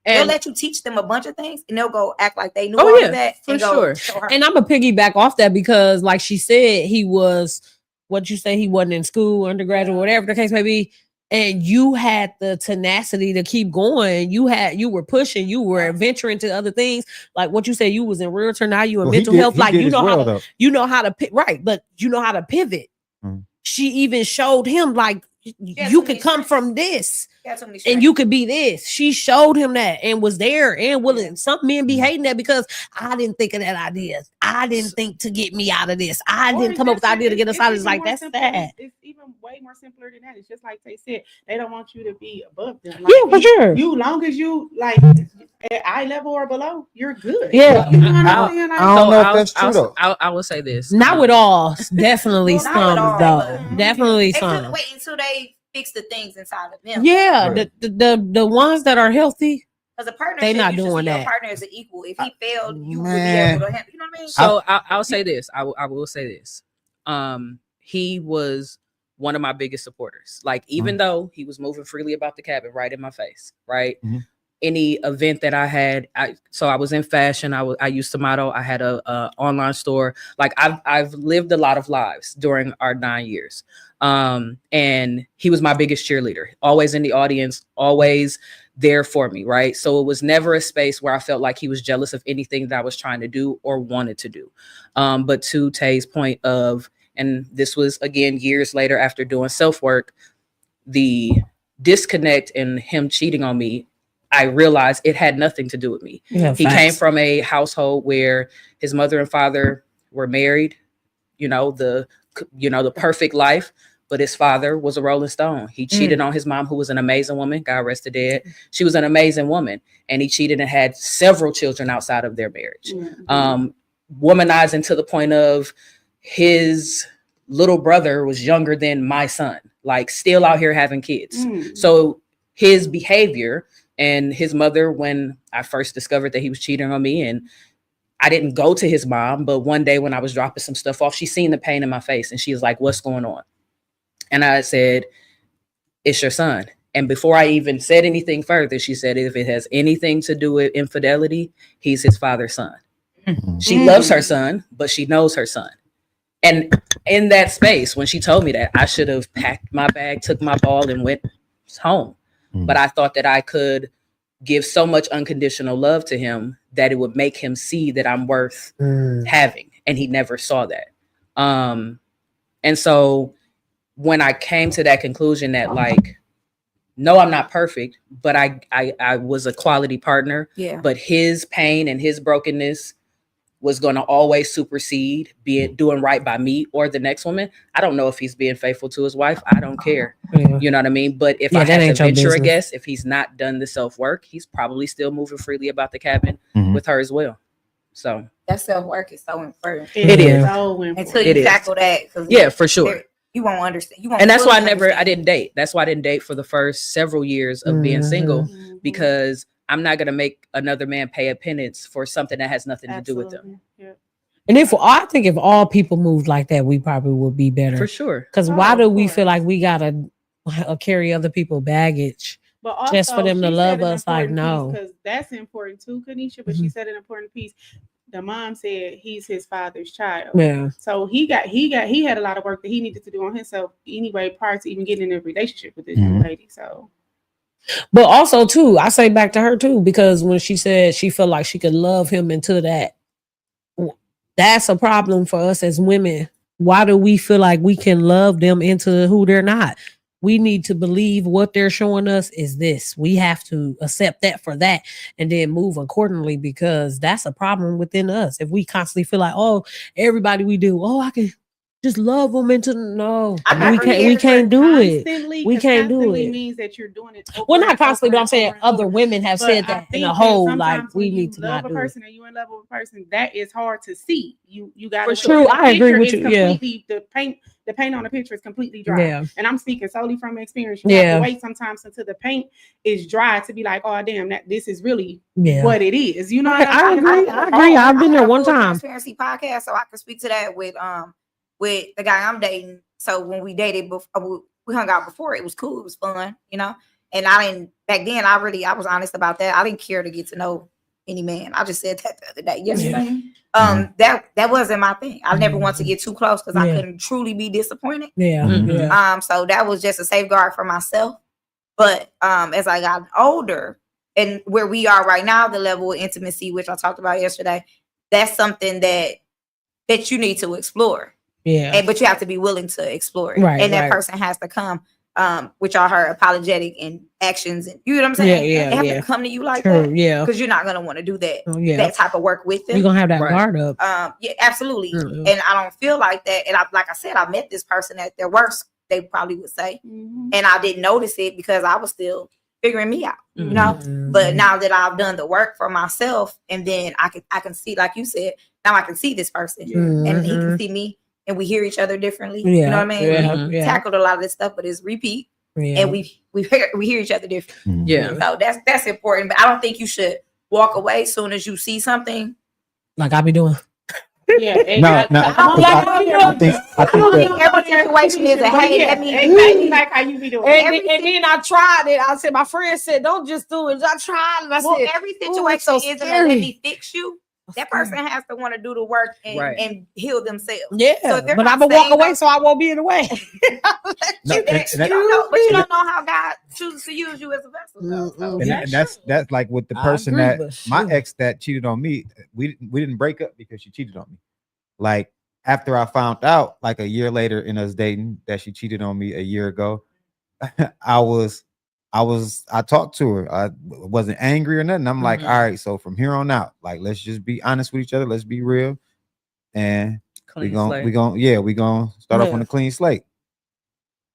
They'll And let you teach them a bunch of things, and they'll go act like they knew Oh, all yeah, of that. for and go sure. show her. And I'm gonna piggyback off that because, like she said, he was what you say he wasn't in school, undergraduate, whatever the case may be. And you had the tenacity to keep going. You were pushing, you were venturing to other things. Like what you said, you was in realtor, now you in Well, he mental did- health. he Like did you as know well, how though. you know how to right, but you know how to pivot. Mhm. She even showed him like Yeah, you so could many come strengths. from this. Got so many And strengths. you could be this. She showed him that and was there and willing. Some men be hating that because I didn't think of that idea. I didn't think to get me out of this. I Or didn't it's come up with the just- idea to get us out. It's even like more that's simple. sad. It's even way more simpler than that. It's just like they said, they don't want you to be above them. Like, Yeah, for sure. You, long as you like at eye level or below, you're good. Yeah. You know what I'm I'll- saying? Like, I don't know if that's true, though. I will say this. Not with all. Definitely Well, not with some all, though. but- Definitely They couldn't some. wait until they fix the things inside of them. Yeah, Right. the ones that are healthy. Because a partnership, They not you should doing see your that. partner as an equal. If he failed, you would be Man. able to handle. You know what I mean? So I'll say this. I will say this. He was one of my biggest supporters. Like, even though he was moving freely about the cabin right in my face, right? Mhm. Any event that I had, I was in fashion. I used to model. I had a online store. Like I've lived a lot of lives during our 9 years. And he was my biggest cheerleader, always in the audience, always there for me, right? So it was never a space where I felt like he was jealous of anything that I was trying to do or wanted to do. But to Tay's point of, and this was again years later after doing self-work, the disconnect and him cheating on me, I realized it had nothing to do with me. Yeah, He came from a household where his mother and father were married, the perfect life, but his father was a Rolling Stone. He cheated on his mom, who was an amazing woman. God rest her dead. She was an amazing woman, and he cheated and had several children outside of their marriage. Womanizing to the point of his little brother was younger than my son, like still out here having kids. So his behavior, and his mother, when I first discovered that he was cheating on me, and I didn't go to his mom, but one day when I was dropping some stuff off, she seen the pain in my face and she was like, "What's going on?" And I said, "It's your son." And before I even said anything further, she said, "If it has anything to do with infidelity, he's his father's son." She loves her son, but she knows her son. And in that space, when she told me that, I should have packed my bag, took my ball, and went home. But I thought that I could give so much unconditional love to him that it would make him see that I'm worth having. And he never saw that. And so when I came to that conclusion that, like, no, I'm not perfect, but I was a quality partner. Yeah. But his pain and his brokenness was going to always supersede doing right by me or the next woman. I don't know if he's being faithful to his wife. I don't care. You know what I mean? But if I had to venture a guess, if he's not done the self-work, he's probably still moving freely about the cabin with her as well. So that self-work is so important. It is. So important. Until you tackle that. Yeah, for sure. You won't understand. And that's why I didn't date. That's why I didn't date for the first several years of being single, because I'm not going to make another man pay a penance for something that has nothing to do with them. Yeah. And I think if all people moved like that, we probably would be better. For sure. Because why do we feel like we gotta carry other people's baggage But also, just for them to love us? Like, no, because that's important too, Kanisha. But she said an important piece. The mom said he's his father's child. Yeah. So he had a lot of work that he needed to do on himself anyway, prior to even getting in a relationship with this young lady. So. But also too, I say back to her too, because when she said she felt like she could love him into that, that's a problem for us as women. Why do we feel like we can love them into who they're not? We need to believe what they're showing us is this. We have to accept that for that and then move accordingly, because that's a problem within us. If we constantly feel like, oh, everybody we do, I can just love them into we can't do it. We can't do it. Means that you're doing it. Well, not constantly, but I'm saying other women have said that in a whole, like, we need to love not a do person it. and you in love with a person, that is hard to see. You got For sure, I agree with you. Yeah, the paint on the picture is completely dry. Yeah. And I'm speaking solely from experience. You have to wait sometimes until the paint is dry to be like, oh damn, this is really what it is. You know, I agree. I've been there one time. Transparency podcast, so I can speak to that with the guy I'm dating. So when we dated before, we hung out before, it was cool, it was fun, you know. And I didn't back then. I was honest about that. I didn't care to get to know any man. I just said that the other day. Yesterday. That wasn't my thing. I never wanted to get too close because I couldn't truly be disappointed. So that was just a safeguard for myself. But as I got older and where we are right now, the level of intimacy, which I talked about yesterday, that's something that you need to explore. But you have to be willing to explore it. And that person has to come, which are her apologetic and actions, and you know what I'm saying? They have to come to you like that. Because you're not gonna want to do that that type of work with them. You're gonna have that guard up. Yeah, absolutely. And I don't feel like that. And like I said, I met this person at their worst, they probably would say. And I didn't notice it because I was still figuring me out, you know. But now that I've done the work for myself, and then I can see, like you said, now I can see this person and he can see me. And we hear each other differently. You know what I mean? We tackled a lot of this stuff, but it's repeat. And we hear each other differently. So that's important. But I don't think you should walk away as soon as you see something. Like I be doing. I don't think every situation is a hey, let me like how you be doing. And then I tried it. I said, my friend said, don't just do it. I tried and I said, every situation isn't a let me fix you. That person has to want to do the work and heal themselves. So but I will walk away so I won't be in the way. You don't know how God chooses to use you as a vessel. And that's like with the person that my ex that cheated on me. We didn't break up because she cheated on me. Like after I found out, like a year later in us dating, that she cheated on me a year ago, I talked to her. I wasn't angry or nothing. I'm like, all right, so from here on out, like, let's just be honest with each other. Let's be real. And we're gonna start off on a clean slate.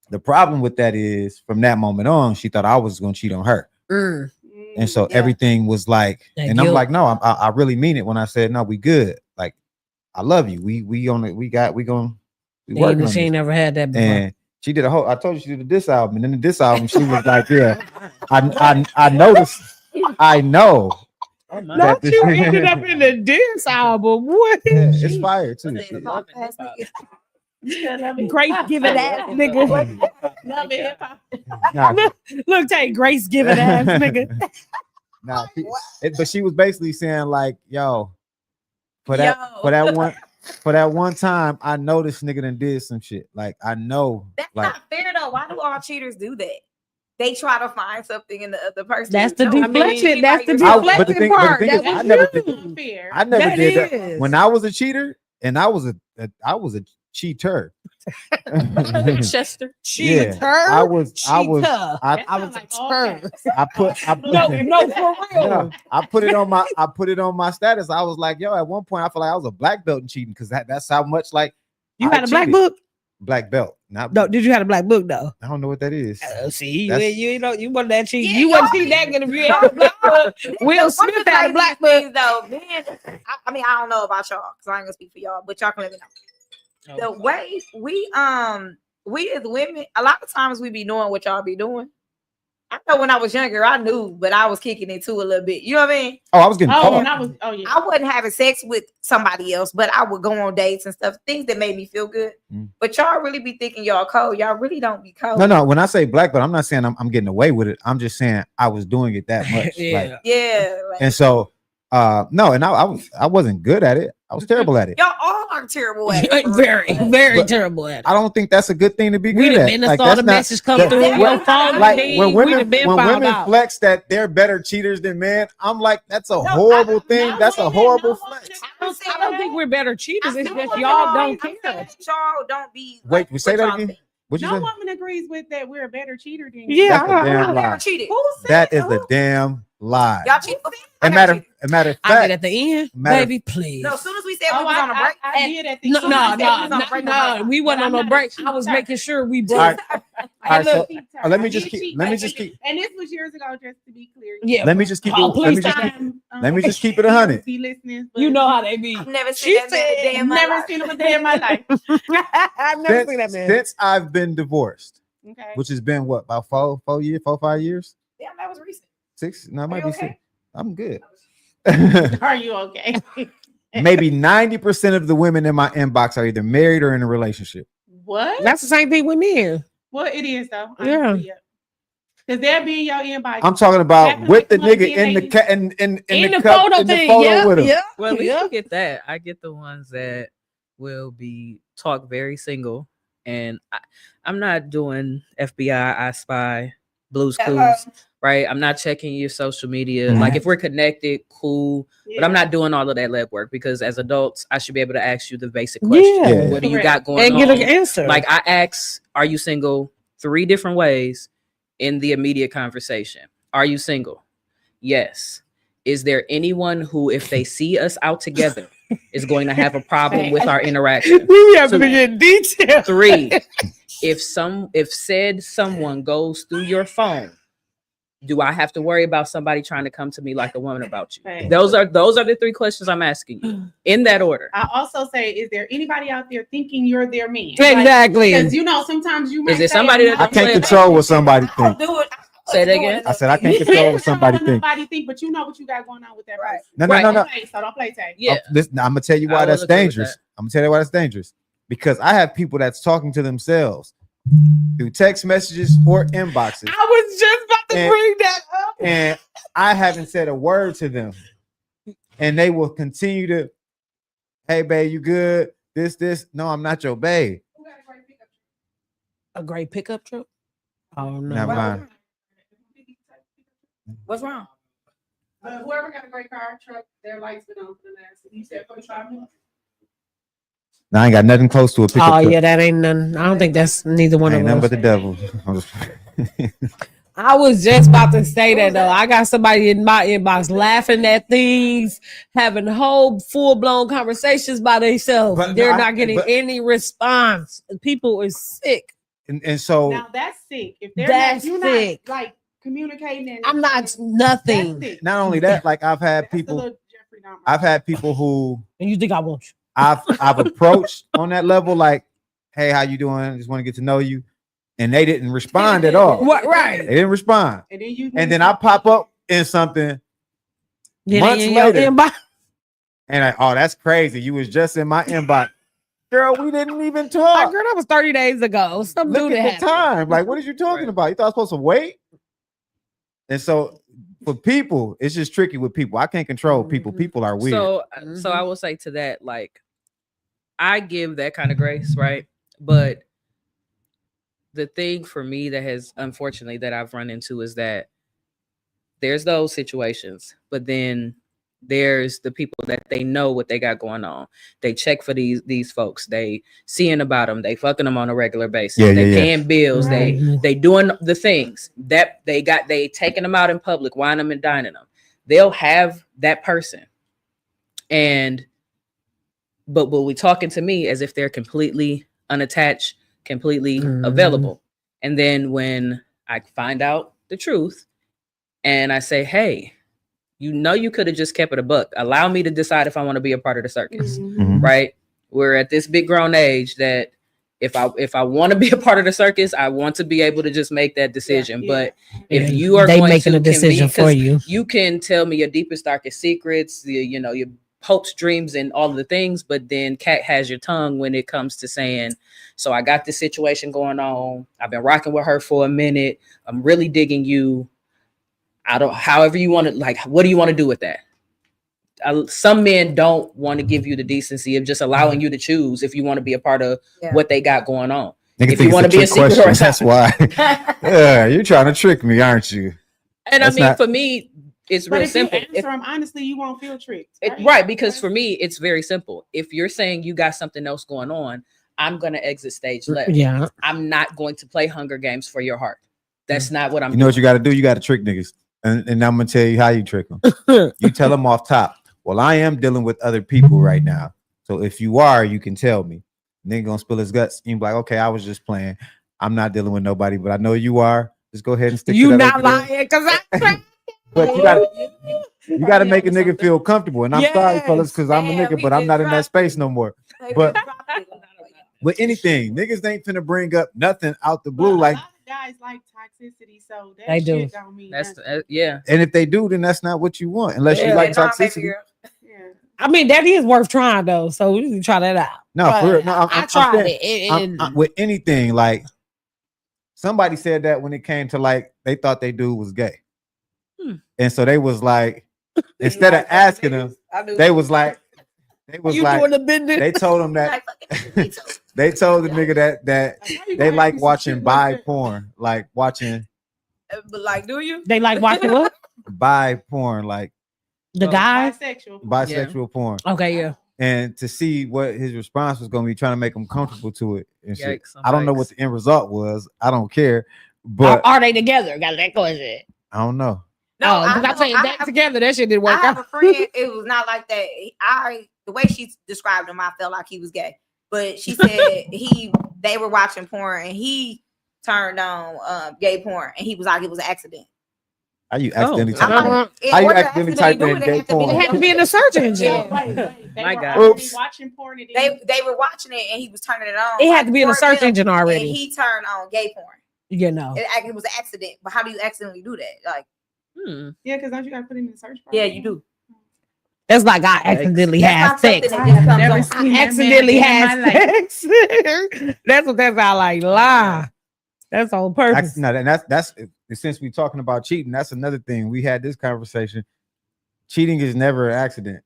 The problem with that is from that moment on, she thought I was going to cheat on her. And so everything was like, That and I'm guilt. like, no, I really mean it when I said, no, we good. Like, I love you. We working on She this. ain't never had that before. And she did I told you she did a diss album. And then the diss album, she was like, yeah, I noticed. I know. Oh my Not that- you ended up in the dance album. What? Yeah, it's fire too. Grace giving ass nigga. Love it, hip hop. Nah, Look, take Grace giving ass nigga. nah, but she was basically saying like, yo, for that one time, I know this nigga done did some shit. Like I know. That's like, not fair though. Why do all cheaters do that? They try to find something in the other person. That's the No, I mean, deflection. That's the I- but the deflection thing- but the part. thing is, That I was never you. did- Unfair. I never That did that is. when I was a cheater, and I was a cheater. Chester. Yeah, I was I That I sound was like a all turd. caps. I put No, for real. No, I put it on my status. I was like, yo, at one point I feel like I was a black belt in cheating because that's how much like You I had a black cheated. book? Black belt. Not No, did you have a black book though? I don't know what that is. See, That's- you know, you wasn't that cheap. Yeah, You wasn't y'all- cheap that good if you had a black book. Will Smith had a black book. though. Man, I mean, I don't know about y'all because I ain't gonna speak for y'all, but y'all can let me know. The way we as women, a lot of times we be knowing what y'all be doing. I know when I was younger, I knew, but I was kicking it too a little bit. You know what I mean? Oh, I was getting Oh, caught. when I was, yeah. I wasn't having sex with somebody else, but I would go on dates and stuff, things that made me feel good. Mm. But y'all really be thinking y'all cold. Y'all really don't be cold. No. When I say black belt, I'm not saying I'm getting away with it. I'm just saying I was doing it that much. Yeah. Like, Yeah. Like, and so no, and I wasn't good at it. I was terrible at it. y'all all are terrible at it. Very, very But- terrible at it. I don't think that's a good thing to be We good done at. been Like, saw that's the not- message come that- through when- your phone. like ding, when we done been found women out. flex that they're better cheaters than men, I'm like, that's a No, horrible thing. no That's a woman, horrible no flex. woman. I don't think we're better cheaters. It's I just know y'all I'm don't saying care. that y'all don't be. Wait, like, say what that y'all again? think. What you No say? woman agrees with that. We're a better cheater than Yeah. That's a damn I never lie. cheated. Who said That is who? a damn lie. Y'all cheat. I A never cheated. matter of I did fact, at the end, Matter- baby, please. No, as soon as we said Oh, we was on a break. I did at the No, soon as we said we was on a break, we wasn't But on no I'm not break. a I was cheater. making sure we All broke. right. All right, so let me I just did keep- cheat, let me but- just keep- And this was years ago, just to be clear. Yeah, let me just keep it. Oh, Let please me just stop. keep. Let me just keep it 100. Be listening. but you know how they be. I've never She seen that man a said day in my Never life. seen him a day in my life. I've never seen that man. Since I've been divorced, Okay. which has been what, about 5 years? Damn, that was recent. 6? No, it Are might you be okay? 6. I'm good. Are you okay? Maybe 90% of the women in my inbox are either married or in a relationship. What? That's the same thing with men. Well, it is though. Yeah. Because they'll be in your inbox. I'm talking about Acting with the like nigga in the somebody in the cup, photo in the thing, photo yeah, with him. yeah. Well, at least Yeah. you get that. I get the ones that will be talk very single, and I'm not doing FBI, I Spy, Blue's Hello. Clues, right? I'm not checking your social media. Mhm. Like if we're connected, cool. But I'm Yeah. not doing all of that legwork because as adults, I should be able to ask you the basic questions. Yeah. What do you Correct. got going And on? get an answer. Like I ask, are you single? 3 different ways in the immediate conversation. Are you single? Yes. Is there anyone who, if they see us out together, is going to have a problem with our interaction? we have So- to get detail. 3, if said someone goes through your phone, do I have to worry about somebody trying to come to me like a woman about you? Right. Those are the 3 questions I'm asking you in that order. I also say, is there anybody out there thinking you're their man? Exactly. Because you know, sometimes you might there say, somebody I'm that I not can't doing control it. what somebody I don't thinks. do it. Say it again. I said I can't control what somebody What thinks. nobody think, but you know what you got going on with that Right. person. No, Right. no, no. So don't play tag. Yeah. Listen, I'm gonna tell you I why will that's agree with dangerous. that. I'm gonna tell you why that's dangerous because I have people that's talking to themselves through text messages or inboxes, I was just about to And- bring that up. and I haven't said a word to them, and they will continue to, "Hey, babe, you good? This? No, I'm not your babe." A great pickup truck. Oh no. Never mind. What's wrong? Whoever got a great car, truck, their lights been on for the last. You said 45 minutes. Now I ain't got nothing close to a pickup. Oh truck. yeah, that ain't none. I don't think that's neither one Ain't of nothing us. but the devil. I'm just- I was just about to say that though. I got somebody in my inbox laughing at things, having whole full blown conversations by themselves. But They're no, not getting but- any response. People are sick. and so Now that's sick. If they're That's not, you're sick. not like communicating. And, I'm not nothing. That's sick. not only that, like I've had That's the people, little Jeffrey Dahmer. I've had people who And you think I want you? I've approached on that level, like, hey, how you doing? Just want to get to know you, and they didn't respond at all. What? Right. They didn't respond, And then I pop up in something Yeah, months in your later. inbox. and I, oh, that's crazy. You was just in my inbox, girl. We didn't even Like, talk. girl, that was 30 days ago. Some Look dude at that the time. Like, what are you talking Right. about? You thought I was supposed to wait? And so for people, it's just tricky with people. I can't control people. Mhm. People are weird. So I will say to that, like, I give that kind of grace, right? But the thing for me that has unfortunately that I've run into is that there's those situations, but then there's the people that they know what they got going on. They check for these folks. They seeing about them. They fucking them on a regular basis. Yeah, they yeah, yeah. paying bills. Right. They doing the things that they taking them out in public, wine them and dining them. They'll have that person, but we talking to me as if they're completely unattached, completely available. And then when I find out the truth and I say, hey, you could have just kept it a buck. Allow me to decide if I want to be a part of the circus, Mhm. right? We're at this big grown age that if I want to be a part of the circus, I want to be able to just make that decision. Yeah. But Yeah, if you are they going making to a decision convene- for 'cause you. you can tell me your deepest, darkest secrets, your hopes, dreams, and all of the things, but then Cat has your tongue when it comes to saying, so I got this situation going on. I've been rocking with her for a minute. I'm really digging you. However you want to, like, what do you want to do with that? Some men don't want to give you the decency of just allowing you to choose if you want to be a part of Yeah. what they got going on. Nigga If think you want to it's be a trick secret or question, that's why. Yeah, you're trying to trick me, aren't you? And That's I mean, not- for me, it's But real if simple. you answer them honestly, you won't feel tricked. Right, because for me, it's very simple. If you're saying you got something else going on, I'm going to exit stage left. Yeah. I'm not going to play Hunger Games for your heart. That's not what I'm You know what doing. you got to do? You got to trick niggas, and I'm gonna tell you how you trick them. You tell them off top. Well, I am dealing with other people right now, so if you are, you can tell me. Nigga gonna spill his guts. You be like, okay, I was just playing. I'm not dealing with nobody, but I know you are. Just go ahead and stick. You to that not over there. lying because I But you gotta make a nigga feel comfortable. And I'm sorry, Yes. fellas, because I'm a Man, nigga, we but I'm just not in that dropped space it. no more. But- But With anything, niggas ain't finna bring up nothing out the But blue. a Like, lot of guys like toxicity, so that They do. shit don't mean That's nothing. yeah. and if they do, then that's not what you want, unless you Yeah, like no, baby toxicity. girl. Yeah. I mean, that is worth trying though. So we can try that out. No, But for real. No, I tried saying- it. with anything, like somebody said that when it came to like they thought they dude was gay, and so they was like, instead of asking them, they was like, You doing the business? they told him that they told the nigga that Like, how you they gonna like ask me some watching shit bi like that? porn, like watching But like, do you? They like watching what? bi porn, like The Oh, guys? Bisexual. bisexual porn, Okay, yeah. and to see what his response was going to be, trying to make him comfortable to it and shit. Yikes, I don't know what yikes. the end result was. I don't care, but Are they together? Got that question. I don't know. No, because I'm saying that together, that shit didn't I work have out. a friend. It was not like that. The way she described him, I felt like he was gay. But she said they were watching porn and he turned on gay porn and he was like it was an accident. How you accidentally Oh. type I'm in- like, In How you order to accidentally accidentally type in do it, gay they have to be porn? It had to be in the search engine. Yeah. They My were God. already Oops. watching porn and then They were watching it and he was turning it on. It had like, to be in the for search them, engine And already. he turned on gay porn. You know. It was an accident. But how do you accidentally do that? Like, yeah, because don't you gotta put it in the search bar? yeah, you do. That's like I accidentally That's had not something sex. that just comes Never on. seen I that man accidentally again in my had life. sex. That's what that's all like lie. That's on purpose. No, and that's since we're talking about cheating, that's another thing. We had this conversation. Cheating is never an accident.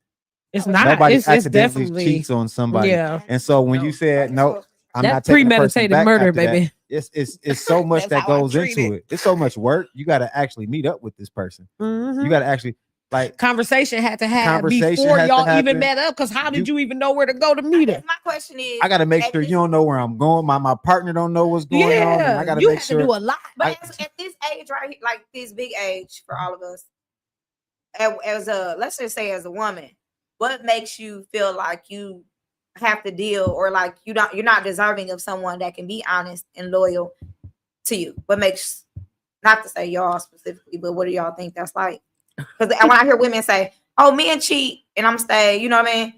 It's not. Nobody It's accidentally definitely. cheats on somebody. Yeah. And so when you said no, I'm not That's taking the person premeditated back murder, after that, baby. it's so much That's that how I goes treat into it. It's so much work. You got to actually meet up with this person. Mhm. You got to actually like Conversation had to happen Conversation before had to y'all happen. even met up. Because how did you even know where to go to meet her? My question is, I got to make at sure this- you don't know where I'm going. My partner don't know what's going on. And I Yeah, got to you make had sure. to do a lot. But at this age, right here, like this big age for all of us, as a let's just say as a woman, what makes you feel like you have to deal, or like you're not deserving of someone that can be honest and loyal to you. What makes, not to say y'all specifically, but what do y'all think that's like? Because when I hear women say, "Oh, men cheat," and I'm staying, you know what I mean?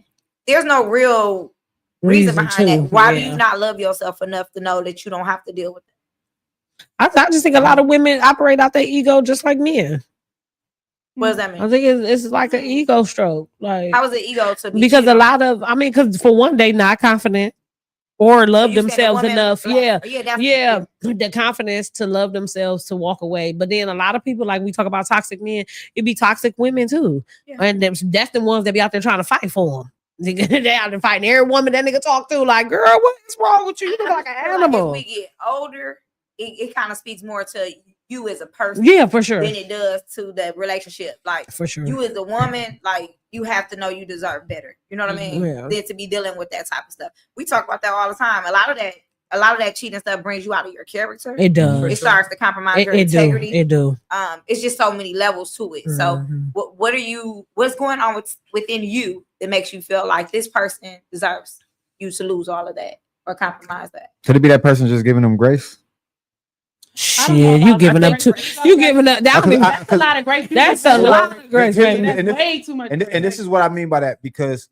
There's no real reason behind that. Why do you not love yourself enough to know that you don't have to deal with it? I just think a lot of women operate out their ego just like men. What does that mean? I think it's like an ego stroke. Like, how is it ego to be? Because a lot of, because for one, they not confident or love themselves enough. The confidence to love themselves to walk away. But then a lot of people, like we talk about toxic men, it be toxic women too, and that's the ones that be out there trying to fight for them. They out there fighting every woman that nigga talk to. Like, girl, what is wrong with you? You look like an animal. Like, as we get older, it kind of speaks more to you as a person, for sure, than it does to the relationship. Like, for sure, you as a woman, like, you have to know you deserve better. You know what I mean? Than to be dealing with that type of stuff. We talk about that all the time. A lot of that cheating stuff brings you out of your character. It does. It starts to compromise your integrity. It do. It's just so many levels to it. So what's going on within you that makes you feel like this person deserves you to lose all of that or compromise that? Could it be that person just giving them grace? Shit, you giving up too. You giving up. That's a lot of grace. That's a lot of grace. That's way too much. And this is what I mean by that, because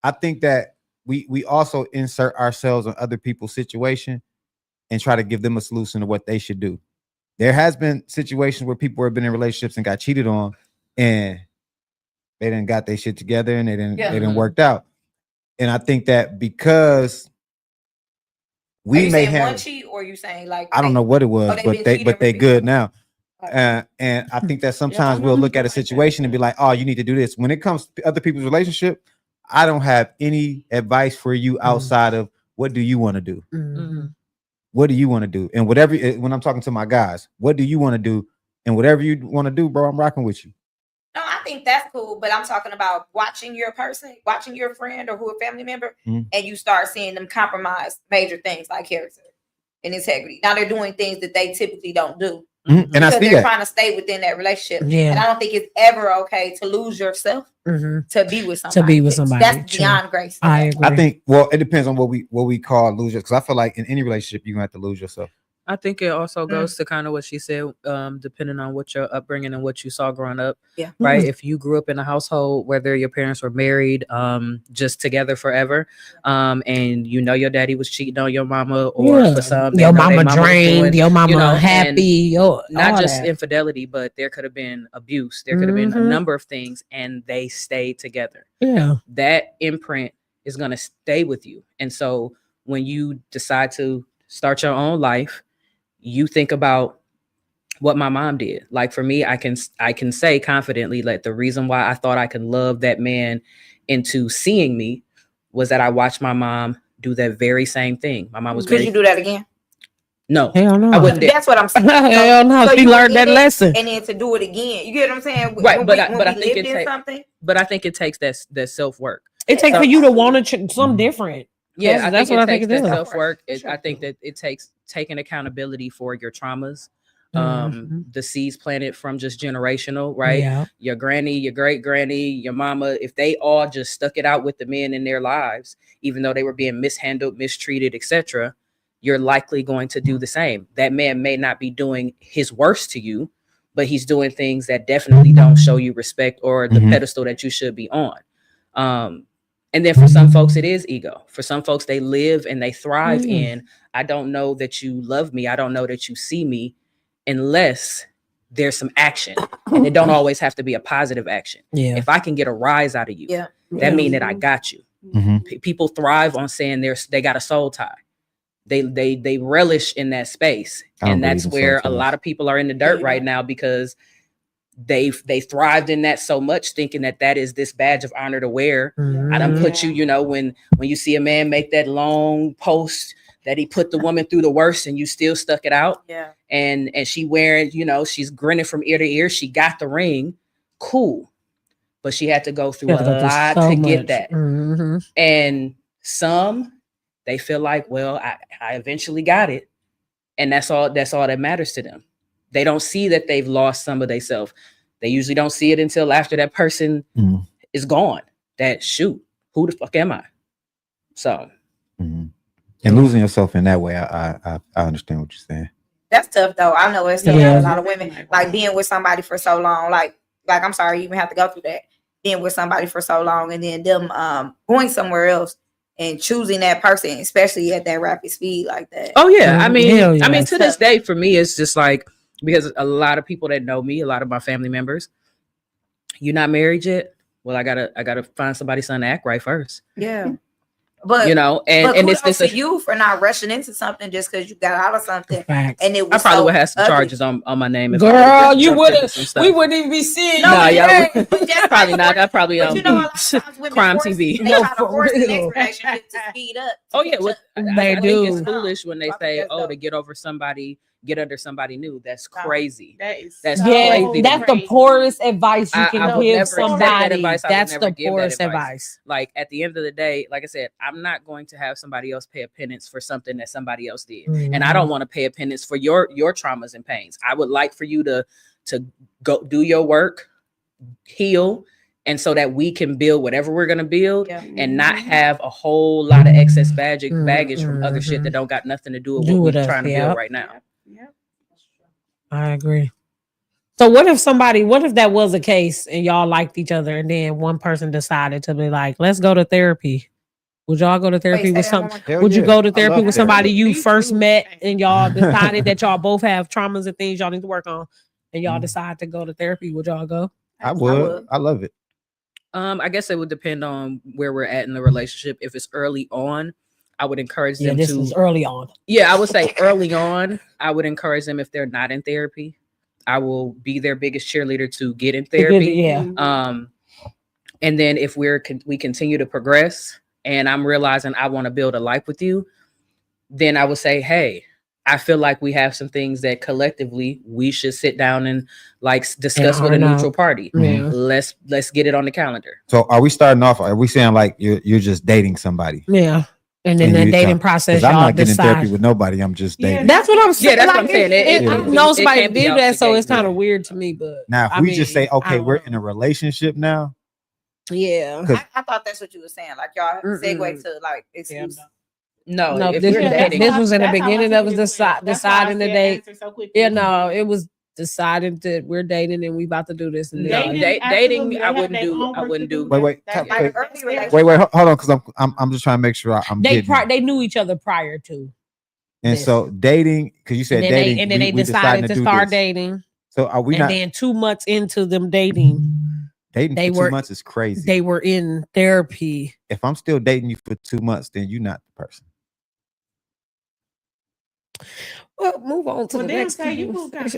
I think that we also insert ourselves in other people's situation and try to give them a solution to what they should do. There has been situations where people have been in relationships and got cheated on, and they didn't got their shit together and they didn't worked out. And I think that because we may have one cheat, or you saying like I don't know what it was, but they good now. And I think that sometimes we'll look at a situation and be like, oh, you need to do this. When it comes to other people's relationship, I don't have any advice for you outside of what do you want to do? What do you want to do? And whatever, when I'm talking to my guys, what do you want to do? And whatever you want to do, bro, I'm rocking with you. No, I think that's cool, but I'm talking about watching your person, watching your friend or who a family member, and you start seeing them compromise major things like character and integrity. Now they're doing things that they typically don't do. And I see they're trying to stay within that relationship. And I don't think it's ever okay to lose yourself to be with somebody. That's beyond grace. I agree. I think, well, it depends on what we call lose yourself. Because I feel like in any relationship, you're gonna have to lose yourself. I think it also goes to kind of what she said, depending on what your upbringing and what you saw growing up. Yeah. Right. If you grew up in a household, whether your parents were married, just together forever, and you know your daddy was cheating on your mama, or for some, your mama drained, your mama happy, not just infidelity, but there could have been abuse. There could have been a number of things, and they stayed together. Yeah. That imprint is going to stay with you. And so when you decide to start your own life, you think about what my mom did. Like for me, I can say confidently that the reason why I thought I could love that man into seeing me was that I watched my mom do that very same thing. My mom was Could you do that again? No. Hell no. I wouldn't. That's what I'm saying. Hell no. She learned that lesson. And then to do it again. You get what I'm saying? Right. But I think it takes that self-work. It takes for you to want to some different. Yeah, that's what I think it is. Self-work. I think that it takes taking accountability for your traumas, the seeds planted from just generational, right? Yeah. Your granny, your great granny, your mama, if they all just stuck it out with the men in their lives, even though they were being mishandled, mistreated, etc., you're likely going to do the same. That man may not be doing his worst to you, but he's doing things that definitely don't show you respect or the pedestal that you should be on. And then for some folks, it is ego. For some folks, they live and they thrive in, I don't know that you love me. I don't know that you see me, unless there's some action. And it don't always have to be a positive action. Yeah. If I can get a rise out of you, that means that I got you. People thrive on saying they got a soul tie. They relish in that space. And that's where a lot of people are in the dirt right now, because they thrived in that so much, thinking that is this badge of honor to wear. I done put you, when you see a man make that long post that he put the woman through the worst and you still stuck it out. Yeah. And she wearing, she's grinning from ear to ear. She got the ring. Cool. But she had to go through a lot to get that. And some, they feel like, well, I eventually got it. And that's all that matters to them. They don't see that they've lost some of themselves. They usually don't see it until after that person is gone. That shoot, who the fuck am I? So Mhm. And losing yourself in that way, I understand what you're saying. That's tough though. I know it's tough Yeah. for a lot of women. Like being with somebody for so long, like I'm sorry you even have to go through that. Being with somebody for so long and then them going somewhere else and choosing that person, especially at that rapid speed like that. oh yeah, I mean, Hell yeah. to this day, for me, it's just like, because a lot of people that know me, a lot of my family members, you're not married yet. Well, I gotta find somebody's son to act right first. Yeah. But You know, but and kudos it's to you for not rushing into something just because you got out of something Facts. and it I was probably so would have some ugly. charges on my name. If I Girl, would've you jumped wouldn't. into some stuff. We wouldn't even be seeing. No, Nah, you y'all ain't. would- But just probably like not. I probably but you know, a lot of times women Crime force- TV. They No, try to for force the real. next relationship to speed up. Oh yeah, well, They I think it's do. foolish when they I think say, that's "Oh, dope. to get over somebody, get under somebody new." That's No. crazy. That is That's so Yeah, crazy. that's the crazy. poorest advice you I can would give never accept that somebody. advice. I would That's never the give that poorest advice. advice. Like at the end of the day, like I said, I'm not going to have somebody else pay a penance for something that somebody else did, and I don't want to pay a penance for your traumas and pains. I would like for you to go do your work, heal, and so that we can build whatever we're gonna build, Yeah. and not have a whole lot of excess baggage from other shit Mhm. that don't got nothing to do with Do what with we're us, trying to yep. build right now. Yep. I agree. So what if that was a case and y'all liked each other and then one person decided to be like, let's go to therapy? Would y'all go to therapy Wait, with say that some? one more time. Hell Would you yeah. go to I therapy love with therapy. somebody you Me first too. met and y'all decided that y'all both have traumas and things y'all need to work on and y'all Mhm. decide to go to therapy? Would y'all go? I would. I love it. I guess it would depend on where we're at in the relationship. If it's early on, I would encourage Yeah, them this to. is early on. Yeah, I would say early on, I would encourage them if they're not in therapy. I will be their biggest cheerleader to get in therapy. Yeah. And then if we continue to progress, and I'm realizing I want to build a life with you, then I would say, hey, I feel like we have some things that collectively we should sit down and like discuss with a iron out. neutral party. Yeah. Let's get it on the calendar. So are we starting off? Are we saying like you're just dating somebody? Yeah. And then And the you dating talk- process, 'Cause I'm y'all not getting in therapy decide. with nobody. I'm just Yeah, dating. That's what I'm saying. Yeah, that's what I'm Like, saying. I it- know it somebody can't be did out that, the so gate, it's kind yeah. of weird to me. But Now, if I we just say, mean, I okay, don't we're know. in a relationship now. Yeah. I thought that's what you were saying. Like y'all segue Mm-mm. to like exclusive. No, No, if this we're was- dating, this was in the That's how I beginning. took That was it as well. That's why I deciding the said date. answer so quickly. Yeah, no, it was decided that we're dating and we about to do this. And No, then- Dating, dating, absolutely. I They have wouldn't their do- own I work wouldn't to do- do. Wait, That's like wait, early relationship. Wait, hold on, because I'm just trying to make sure I'm getting. they knew each other prior to. And this. so dating, because you said And then dating, they, we decided deciding to do start this. dating. So are we And not then 2 months into them dating, dating they for were- 2 months? Is crazy. they were in therapy. If I'm still dating you for 2 months, then you're not the person. Well, move on to Well, the damn, next. say you moved kind of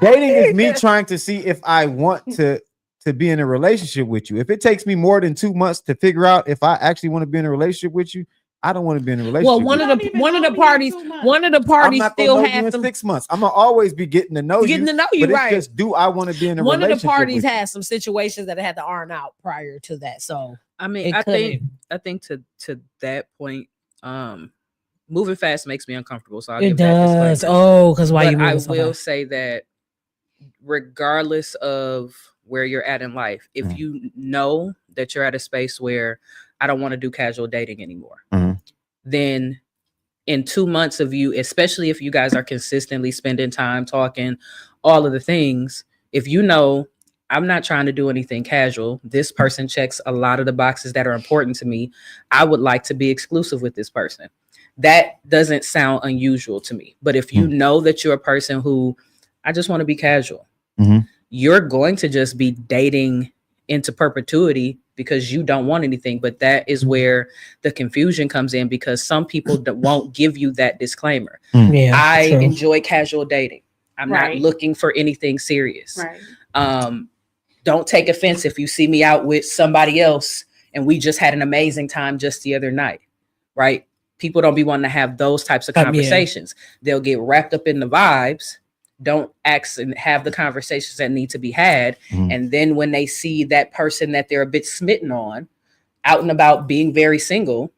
Dating is me trying to see if I want to be in a relationship with you. If it takes me more than 2 months to figure out if I actually want to be in a relationship with you, I don't want to be in a relationship. Well, with one you. of the parties, I'm not still gonna know you had in some 6 months. I'm gonna always be getting to know getting you. to know you, But it's right? just, do I want to be in a One of relationship? the parties with you? had some situations that had to iron out prior to that. So I mean, it I couldn't. think to that point, moving fast makes me uncomfortable. So I'll It give that does. disclaimer. Oh, because why But you I moving so will fast? say that regardless of where you're at in life, if Mhm. you know that you're at a space where I don't want to do casual dating anymore, Mhm. then in 2 months of you, especially if you guys are consistently spending time talking, all of the things, if you know I'm not trying to do anything casual, this person checks a lot of the boxes that are important to me, I would like to be exclusive with this person. That doesn't sound unusual to me. But if you know that you're a person who, I just want to be casual, Mhm. you're going to just be dating into perpetuity because you don't want anything. But that is where the confusion comes in, because some people won't give you that disclaimer. Yeah, I true. enjoy casual dating. I'm not Right. looking for anything serious. Right. Don't take offense if you see me out with somebody else and we just had an amazing time just the other night, right? People don't be wanting to have those types of Yeah. conversations. They'll get wrapped up in the vibes, don't ask and have the conversations that need to be had. Mhm. And then when they see that person that they're a bit smitten on out and about being very single,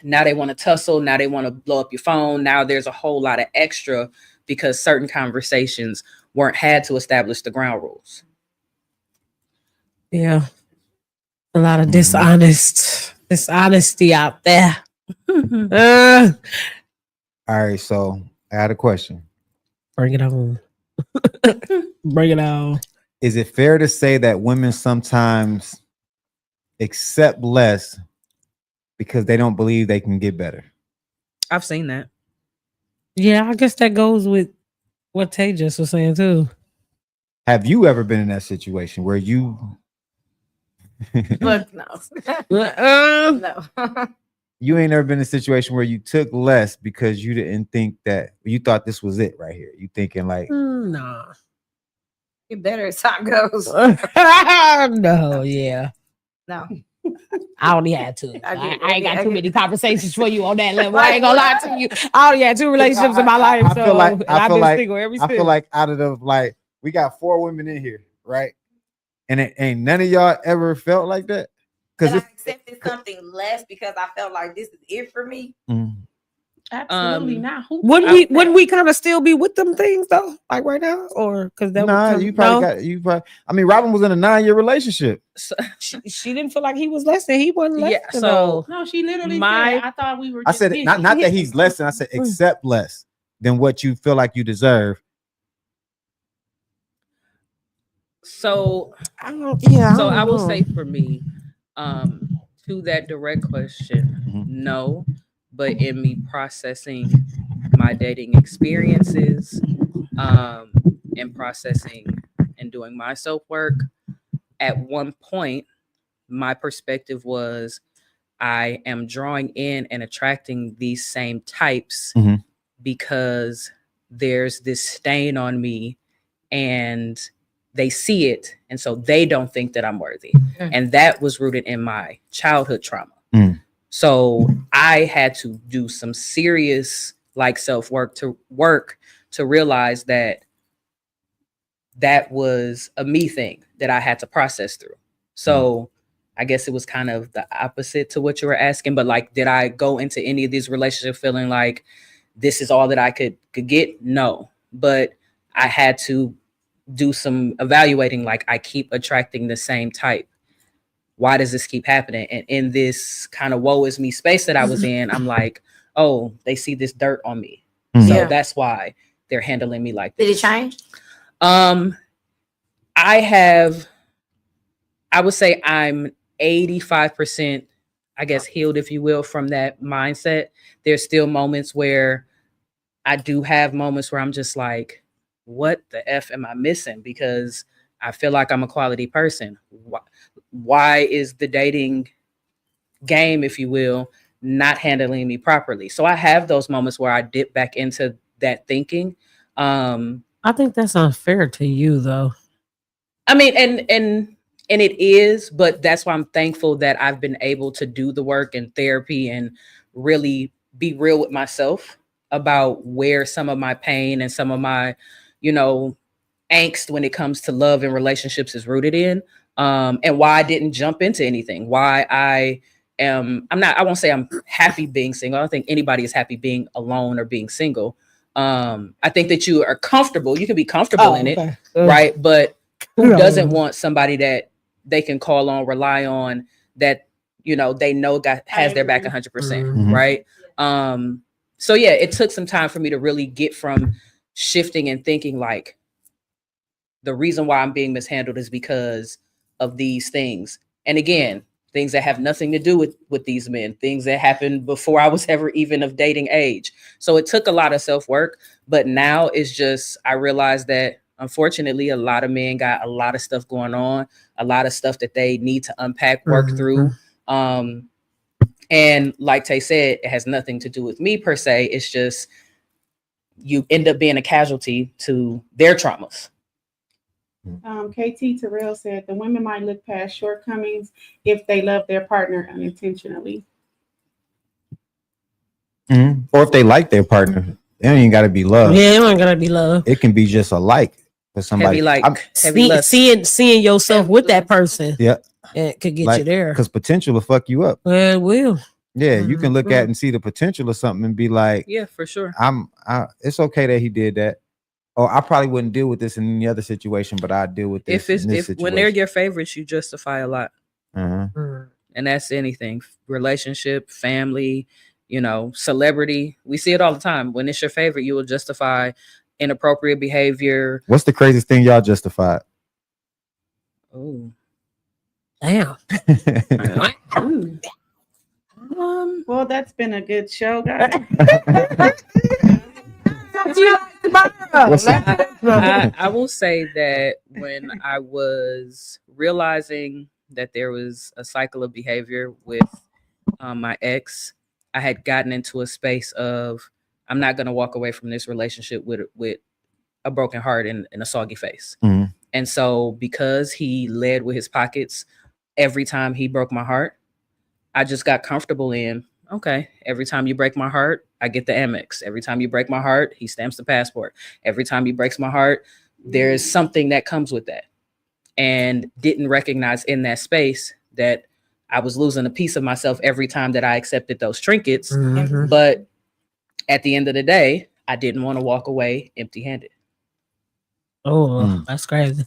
now they want to tussle. Now they want to blow up your phone. Now there's a whole lot of extra because certain conversations weren't had to establish the ground rules. Yeah. A lot of dishonest This honesty out there. Uh, All right, so I had a question. bring it on. Bring it on. Is it fair to say that women sometimes accept less because they don't believe they can get better? I've seen that. Yeah, I guess that goes with what Tay just was saying too. Have you ever been in that situation where you Look, no. No. you ain't never been in a situation where you took less because you didn't think that you thought this was it right here? You thinking like, Nah. Get better as time goes. No, yeah. No. I only had two. I ain't got get- too many conversations for you on that level. I ain't gonna lie to you. I only had 2 relationships in my life. I feel like- and I I've feel been like- single every I feel like out of the like we got 4 women in here, right? And it ain't none of y'all ever felt like that? And I Because accepted something less because I felt like this is it for me. Absolutely not. Who wouldn't we kind of still be with them things though? Like right now? Or because that nah, was you probably I mean, Robin was in a 9-year relationship. So, she didn't feel like he was less than he wasn't less yeah. than, So No, she literally My- said, I thought we were I just said busy." not that he's less than, I said accept less than what you feel like you deserve. so I don't, yeah. so I will don't say know. for me, to that direct question, Mhm. no. But in me processing my dating experiences, and processing and doing my self work, at one point, my perspective was I am drawing in and attracting these same types Mhm. because there's this stain on me and they see it. And so they don't think that I'm worthy. Mm. And that was rooted in my childhood trauma. Mm. So I had to do some serious like self-work to realize that that was a me thing that I had to process through. So I guess it was kind of the opposite to what you were asking, but like, did I go into any of these relationships feeling like this is all that I could get? No, but I had to do some evaluating. Like, I keep attracting the same type. Why does this keep happening? And in this kind of woe is me space that I was in, I'm like, oh, they see this dirt on me. Mhm. So Yeah. that's why they're handling me like this. Did it change? I would say I'm 85%, I guess, healed, if you will, from that mindset. There's still moments where I do have moments where I'm just like, what the F am I missing? Because I feel like I'm a quality person. Why is the dating game, if you will, not handling me properly? So I have those moments where I dip back into that thinking. I think that's unfair to you though. I mean, and it is, but that's why I'm thankful that I've been able to do the work and therapy and really be real with myself about where some of my pain and some of my, angst when it comes to love and relationships is rooted in, and why I didn't jump into anything, why I won't say I'm happy being single. I don't think anybody is happy being alone or being single. I think that you are comfortable. You can be comfortable in it, right? But who doesn't want somebody that they can call on, rely on, that they know has their back 100%, Mhm. right? So yeah, it took some time for me to really get from shifting and thinking like, the reason why I'm being mishandled is because of these things. And again, things that have nothing to do with these men, things that happened before I was ever even of dating age. So it took a lot of self-work, but now it's just, I realize that unfortunately a lot of men got a lot of stuff going on, a lot of stuff that they need to unpack, work through. And like Tay said, it has nothing to do with me per se. It's just, you end up being a casualty to their traumas. KT Terrell said the women might look past shortcomings if they love their partner unintentionally. Mhm. Or if they like their partner, it ain't even got to be love. Yeah, it ain't gotta be love. It can be just a like for somebody. Heavy lust. Seeing yourself with that person, Yeah. it could get Like, you there. because potential will fuck you up. Well, it will. Yeah, you can look Mhm. at and see the potential of something and be like, Yeah, for sure. it's okay that he did that. Or I probably wouldn't deal with this in any other situation, but I deal with this If in this situation. when they're your favorites, you justify a lot. Uh-huh. Mm. And that's anything, relationship, family, you know, celebrity. We see it all the time. When it's your favorite, you will justify inappropriate behavior. What's the craziest thing y'all justified? Oh, Damn. Well, that's been a good show, guys. I will say that when I was realizing that there was a cycle of behavior with my ex, I had gotten into a space of, I'm not going to walk away from this relationship with a broken heart and a soggy face. Mhm. And so because he led with his pockets every time he broke my heart, I just got comfortable in, okay, every time you break my heart, I get the Amex. Every time you break my heart, he stamps the passport. Every time he breaks my heart, there is something that comes with that. And didn't recognize in that space that I was losing a piece of myself every time that I accepted those trinkets. Mhm. But at the end of the day, I didn't want to walk away empty-handed. Oh, that's crazy.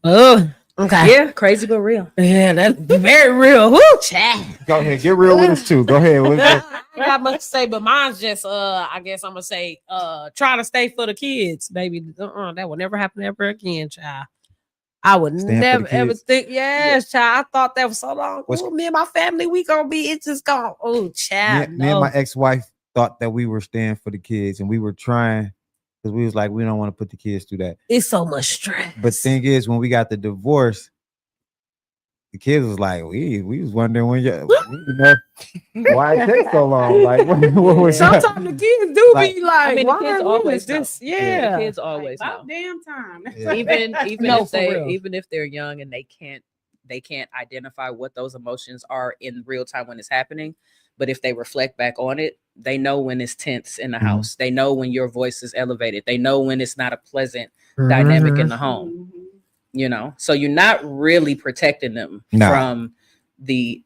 Oh, okay. Yeah, crazy but real. Yeah, that's very real. Woo, chat. Go ahead, get real with us too. Go ahead. I ain't got much to say, but mine's just I guess I'm gonna say try to stay for the kids, baby. That will never happen ever again, child. I would Stand for the never ever kids. think, yes, child. I thought that was so long. What's- Ooh, me and my family, we gonna be, it's just gone. Oh, child. Me and my ex-wife thought that we were staying for the kids, and we were trying because we was like, we don't want to put the kids through that. It's so much stress. But thing is, when we got the divorce, the kids was like, we was wondering when why it take so long. Like, what was that? Sometimes the kids do Like- be like, I mean, why the kids is always this? know. Yeah. The kids always know. About damn time. Yeah. even No, if for real. even if they're young and they can't identify what those emotions are in real time when it's happening, but if they reflect back on it, they know when it's tense in the Mhm. house. They know when your voice is elevated. They know when it's not a pleasant dynamic in the home, you know. So you're not really protecting them No. from the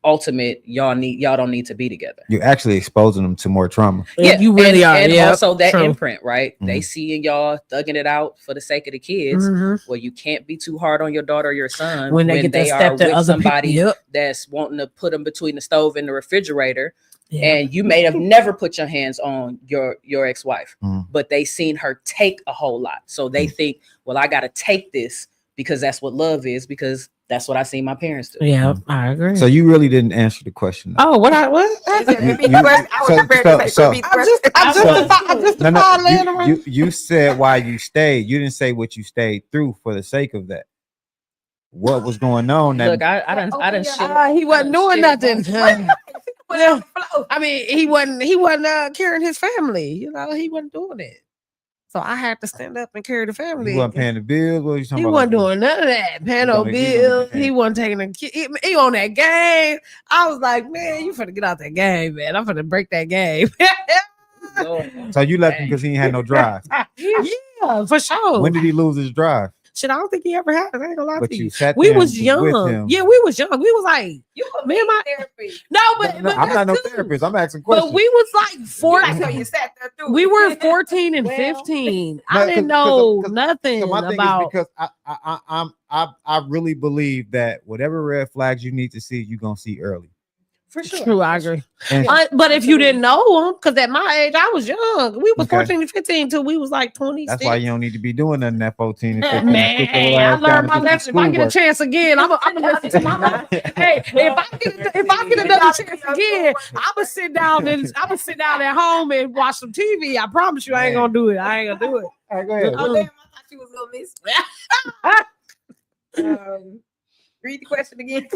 ultimate y'all don't need to be together. You're actually exposing them to more trauma. Yeah, you really are. And Yep, also that true. imprint, right? They Mhm. see y'all thugging it out for the sake of the kids. Mhm. Well, you can't be too hard on your daughter or your son When they get that are step to with other somebody people. Yep. that's wanting to put them between the stove and the refrigerator. Yeah. And you may have never put your hands on your ex-wife, Mhm. but they seen her take a whole lot. So they think, well, I got to take this because that's what love is, because that's what I seen my parents do. Yeah, I agree. So you really didn't answer the question. though. Oh, what? Is it You- repeat you- the question? I was so- prepared so- to say so- repeat the question. No, no, laying around. you said why you stayed. You didn't say what you stayed through for the sake of that. What was going on? That Look, I done shit. He wasn't doing nothing. Put it on the floor. I mean, he wasn't carrying his family. You know, he wasn't doing it. So I had to stand up and carry the family. he wasn't paying the bills. What are you talking He about? wasn't doing none of that. Paying no gonna be bills. paying. He wasn't taking a kid. He on that game. I was like, man, you finna get out that game, man. I'm finna break that game. So you left him because he ain't had no drive. Yeah, for sure. When did he lose his drive? Shit, I don't think he ever had it. I ain't gonna lie But to you you. sat We there was and young. with him. Yeah, we was young. We was like, You put Me me and in my- therapy. no, No, but no, I'm not no that's cool. therapist. I'm asking questions. But we was like 14. So you sat there through. We it. were 14 and Well, 15. No, I didn't 'cause- know 'cause- nothing So my thing about. is because I really believe that whatever red flags you need to see, you're gonna see early. For sure. True, I agree. And But if you didn't know them, because at my age, I was young. We was Okay. 14 and 15 till we was like 20. that's why you don't need to be doing nothing at 14 and 15. Man, Sit your I ass down learned and my do some lesson. If I get a schoolwork. chance again, I'm gonna listen to my mom. Hey, if I get another chance again, I'ma sit down at home and watch some TV. I promise you, I ain't gonna do it. I ain't gonna do it. All right, go ahead. Oh, damn, I thought you was gonna miss. Read the question again.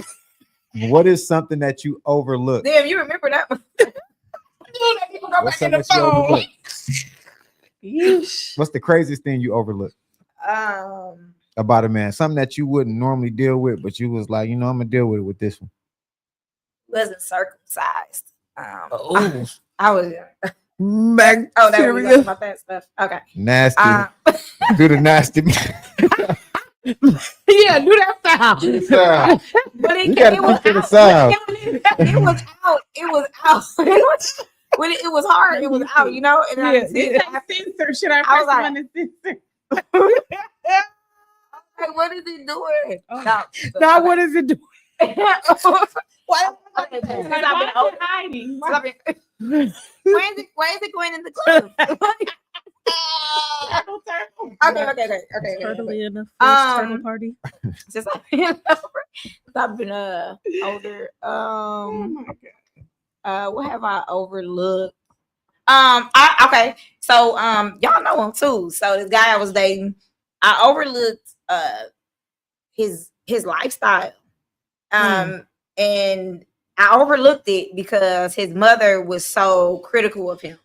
What is something that you overlook? Damn, you remember that one. What's something that you overlook? What's the craziest thing you overlooked about a man? Something that you wouldn't normally deal with, but you was like, you know, I'm gonna deal with this one. Wasn't circumcised. Oh, I was. man. Oh, that was like my fat stuff. Okay. Nasty. Do the nasty. Yeah, do that sound. Yeah. But You gotta was keep to the out. sound. It was out. It was out. When it was hard, it was out, you know? And Yeah, I Censor. Should I I press was like- one to censor? like, what is he doing? No, Now, what is it doing? What? Why Since is I've been it older. hiding? Since I've been- Why is it going in the club? Okay. Turtly in the first turtle Um, party. Since I've been older. Oh my God. What have I overlooked? Okay. So y'all know him too. So this guy I was dating, I overlooked his lifestyle. And I overlooked it because his mother was so critical of him.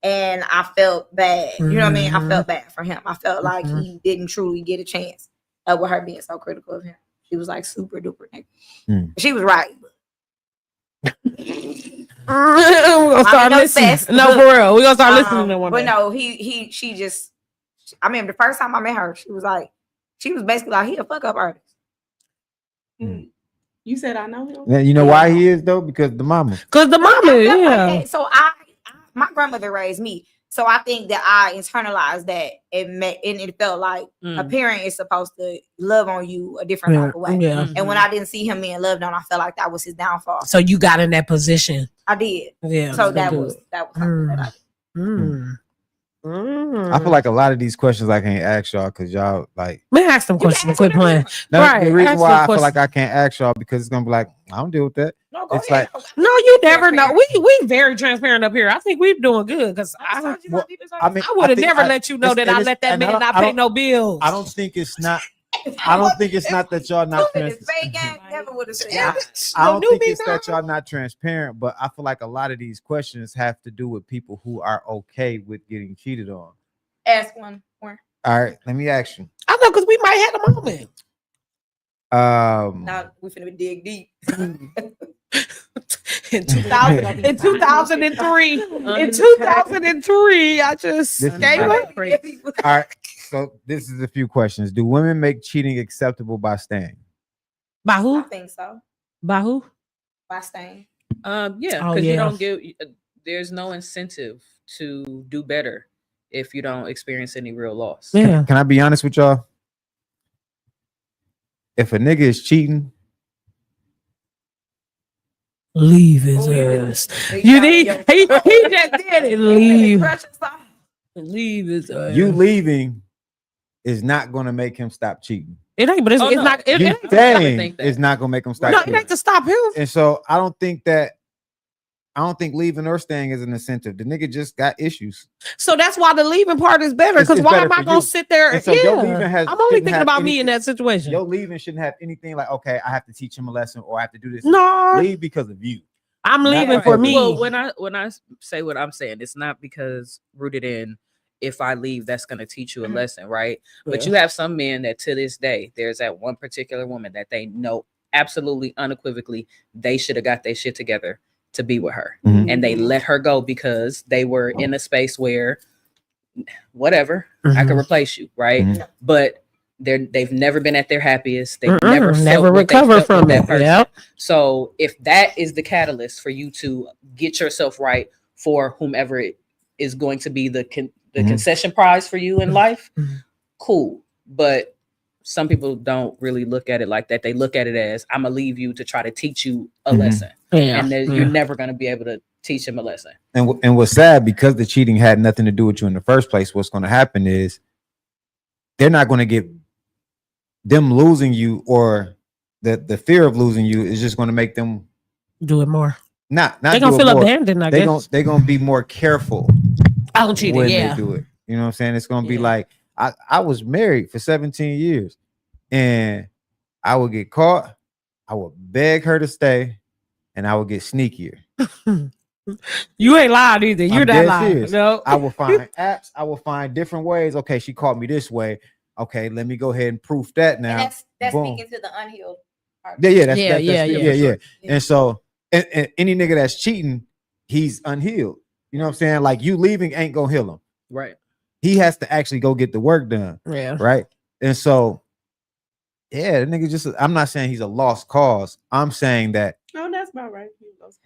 And I felt bad. You know what I mean? I felt bad for him. I felt like he didn't truly get a chance with her being so critical of him. She was like super duper negative. She was right. We're gonna start no listening. sense. No, for real. We're gonna start listening to one But day. no, she just, I mean, the first time I met her, she was basically like, he a fuck up artist. You said I know him. Yeah, you know why he is though? Because the mama. Cause the mama, I felt like yeah. that. So my grandmother raised me. So I think that I internalized that and it felt like a parent is supposed to love on you a different type of way. Yeah. And when I didn't see him being loved on, I felt like that was his downfall. So you got in that position. I did. Yeah. So that was something that I did. I feel like a lot of these questions I can't ask y'all because y'all like. Let me ask them questions and quit playing. No, Right, the reason ask why them I feel questions. like I can't ask y'all because it's gonna be like I don't deal with that. No, go It's ahead. No, you never know. We very transparent up here. I think we're doing good because I mean, would have think never let you know that I let that man not pay no bills. I don't think it's not. I don't think it's not that y'all not Stupid as transparent. fake ass never would have said I, that. I don't No, think newbie, it's that y'all not transparent, but I feel like a lot of these questions have to do with people who are okay with getting cheated on. Ask one more. All right, let me ask you. I know because we might have a moment. Now we finna dig deep. In 2000, in 2003, in 2003, I just This gave is up. All right, so this is a few questions. Do women make cheating acceptable by staying? By I who? think so. By who? By staying. Yeah, Oh, because yeah. you don't give. There's no incentive to do better if you don't experience any real loss. Yeah. Can I be honest with y'all? If a nigga is cheating, Leave his ass. You need. He just did it. Leave. Leave his ass. you leaving is not going to make him stop cheating. It ain't, but it's, Oh, it's no. not. It, You it ain't, staying think that. is not going to make him stop no, it cheating. ain't to stop him. And so I don't think leaving or staying is an incentive. The nigga just got issues. So that's why the leaving part is better. It's Because why better am I for gonna you. sit there? And so your leaving I'm only shouldn't thinking have about me in anything- that situation. Your leaving shouldn't have anything like, okay, I have to teach him a lesson or I have to do this. No, Leave because of you. I'm Not leaving because for of- me. Well, when I say what I'm saying, it's not because rooted in if I leave, that's going to teach you a lesson, right? But you have some men that to this day, there's that one particular woman that they know absolutely unequivocally they should have got their shit together to be with her, and they let her go because they were in a space where whatever, I could replace you, right? Mhm. But they've never been at their happiest. They've never felt never what they recovered felt with from that it. person. Yep. So if that is the catalyst for you to get yourself right for whomever it is going to be the concession prize for you in life, cool. But some people don't really look at it like that. They look at it as I'm gonna leave you to try to teach you a lesson, and you're never gonna be able to teach him a lesson. And what's sad, because the cheating had nothing to do with you in the first place, what's going to happen is they're not going to get them losing you, or the fear of losing you is just going to make them do it more. not They're gonna do it feel more. abandoned. I guess. They're gonna be more careful I'm cheating. when Yeah. they do it. You know what I'm saying? It's gonna be Yeah. like I was married for 17 years and I would get caught, I would beg her to stay, and I would get sneakier. You ain't lying either. You're I'm not dead lying. serious. No. I will find apps, I will find different ways. Okay, she caught me this way. Okay, let me go ahead and proof that now. And that's Boom. speaking to the unhealed part. Yeah, that's Yeah, yeah. And so and any nigga that's cheating, he's unhealed. You know what I'm saying? Like, you leaving ain't gonna heal him. Right. He has to actually go get the work done. Yeah. Right. And so, yeah, the nigga just, I'm not saying he's a lost cause. I'm saying that No, that's about right.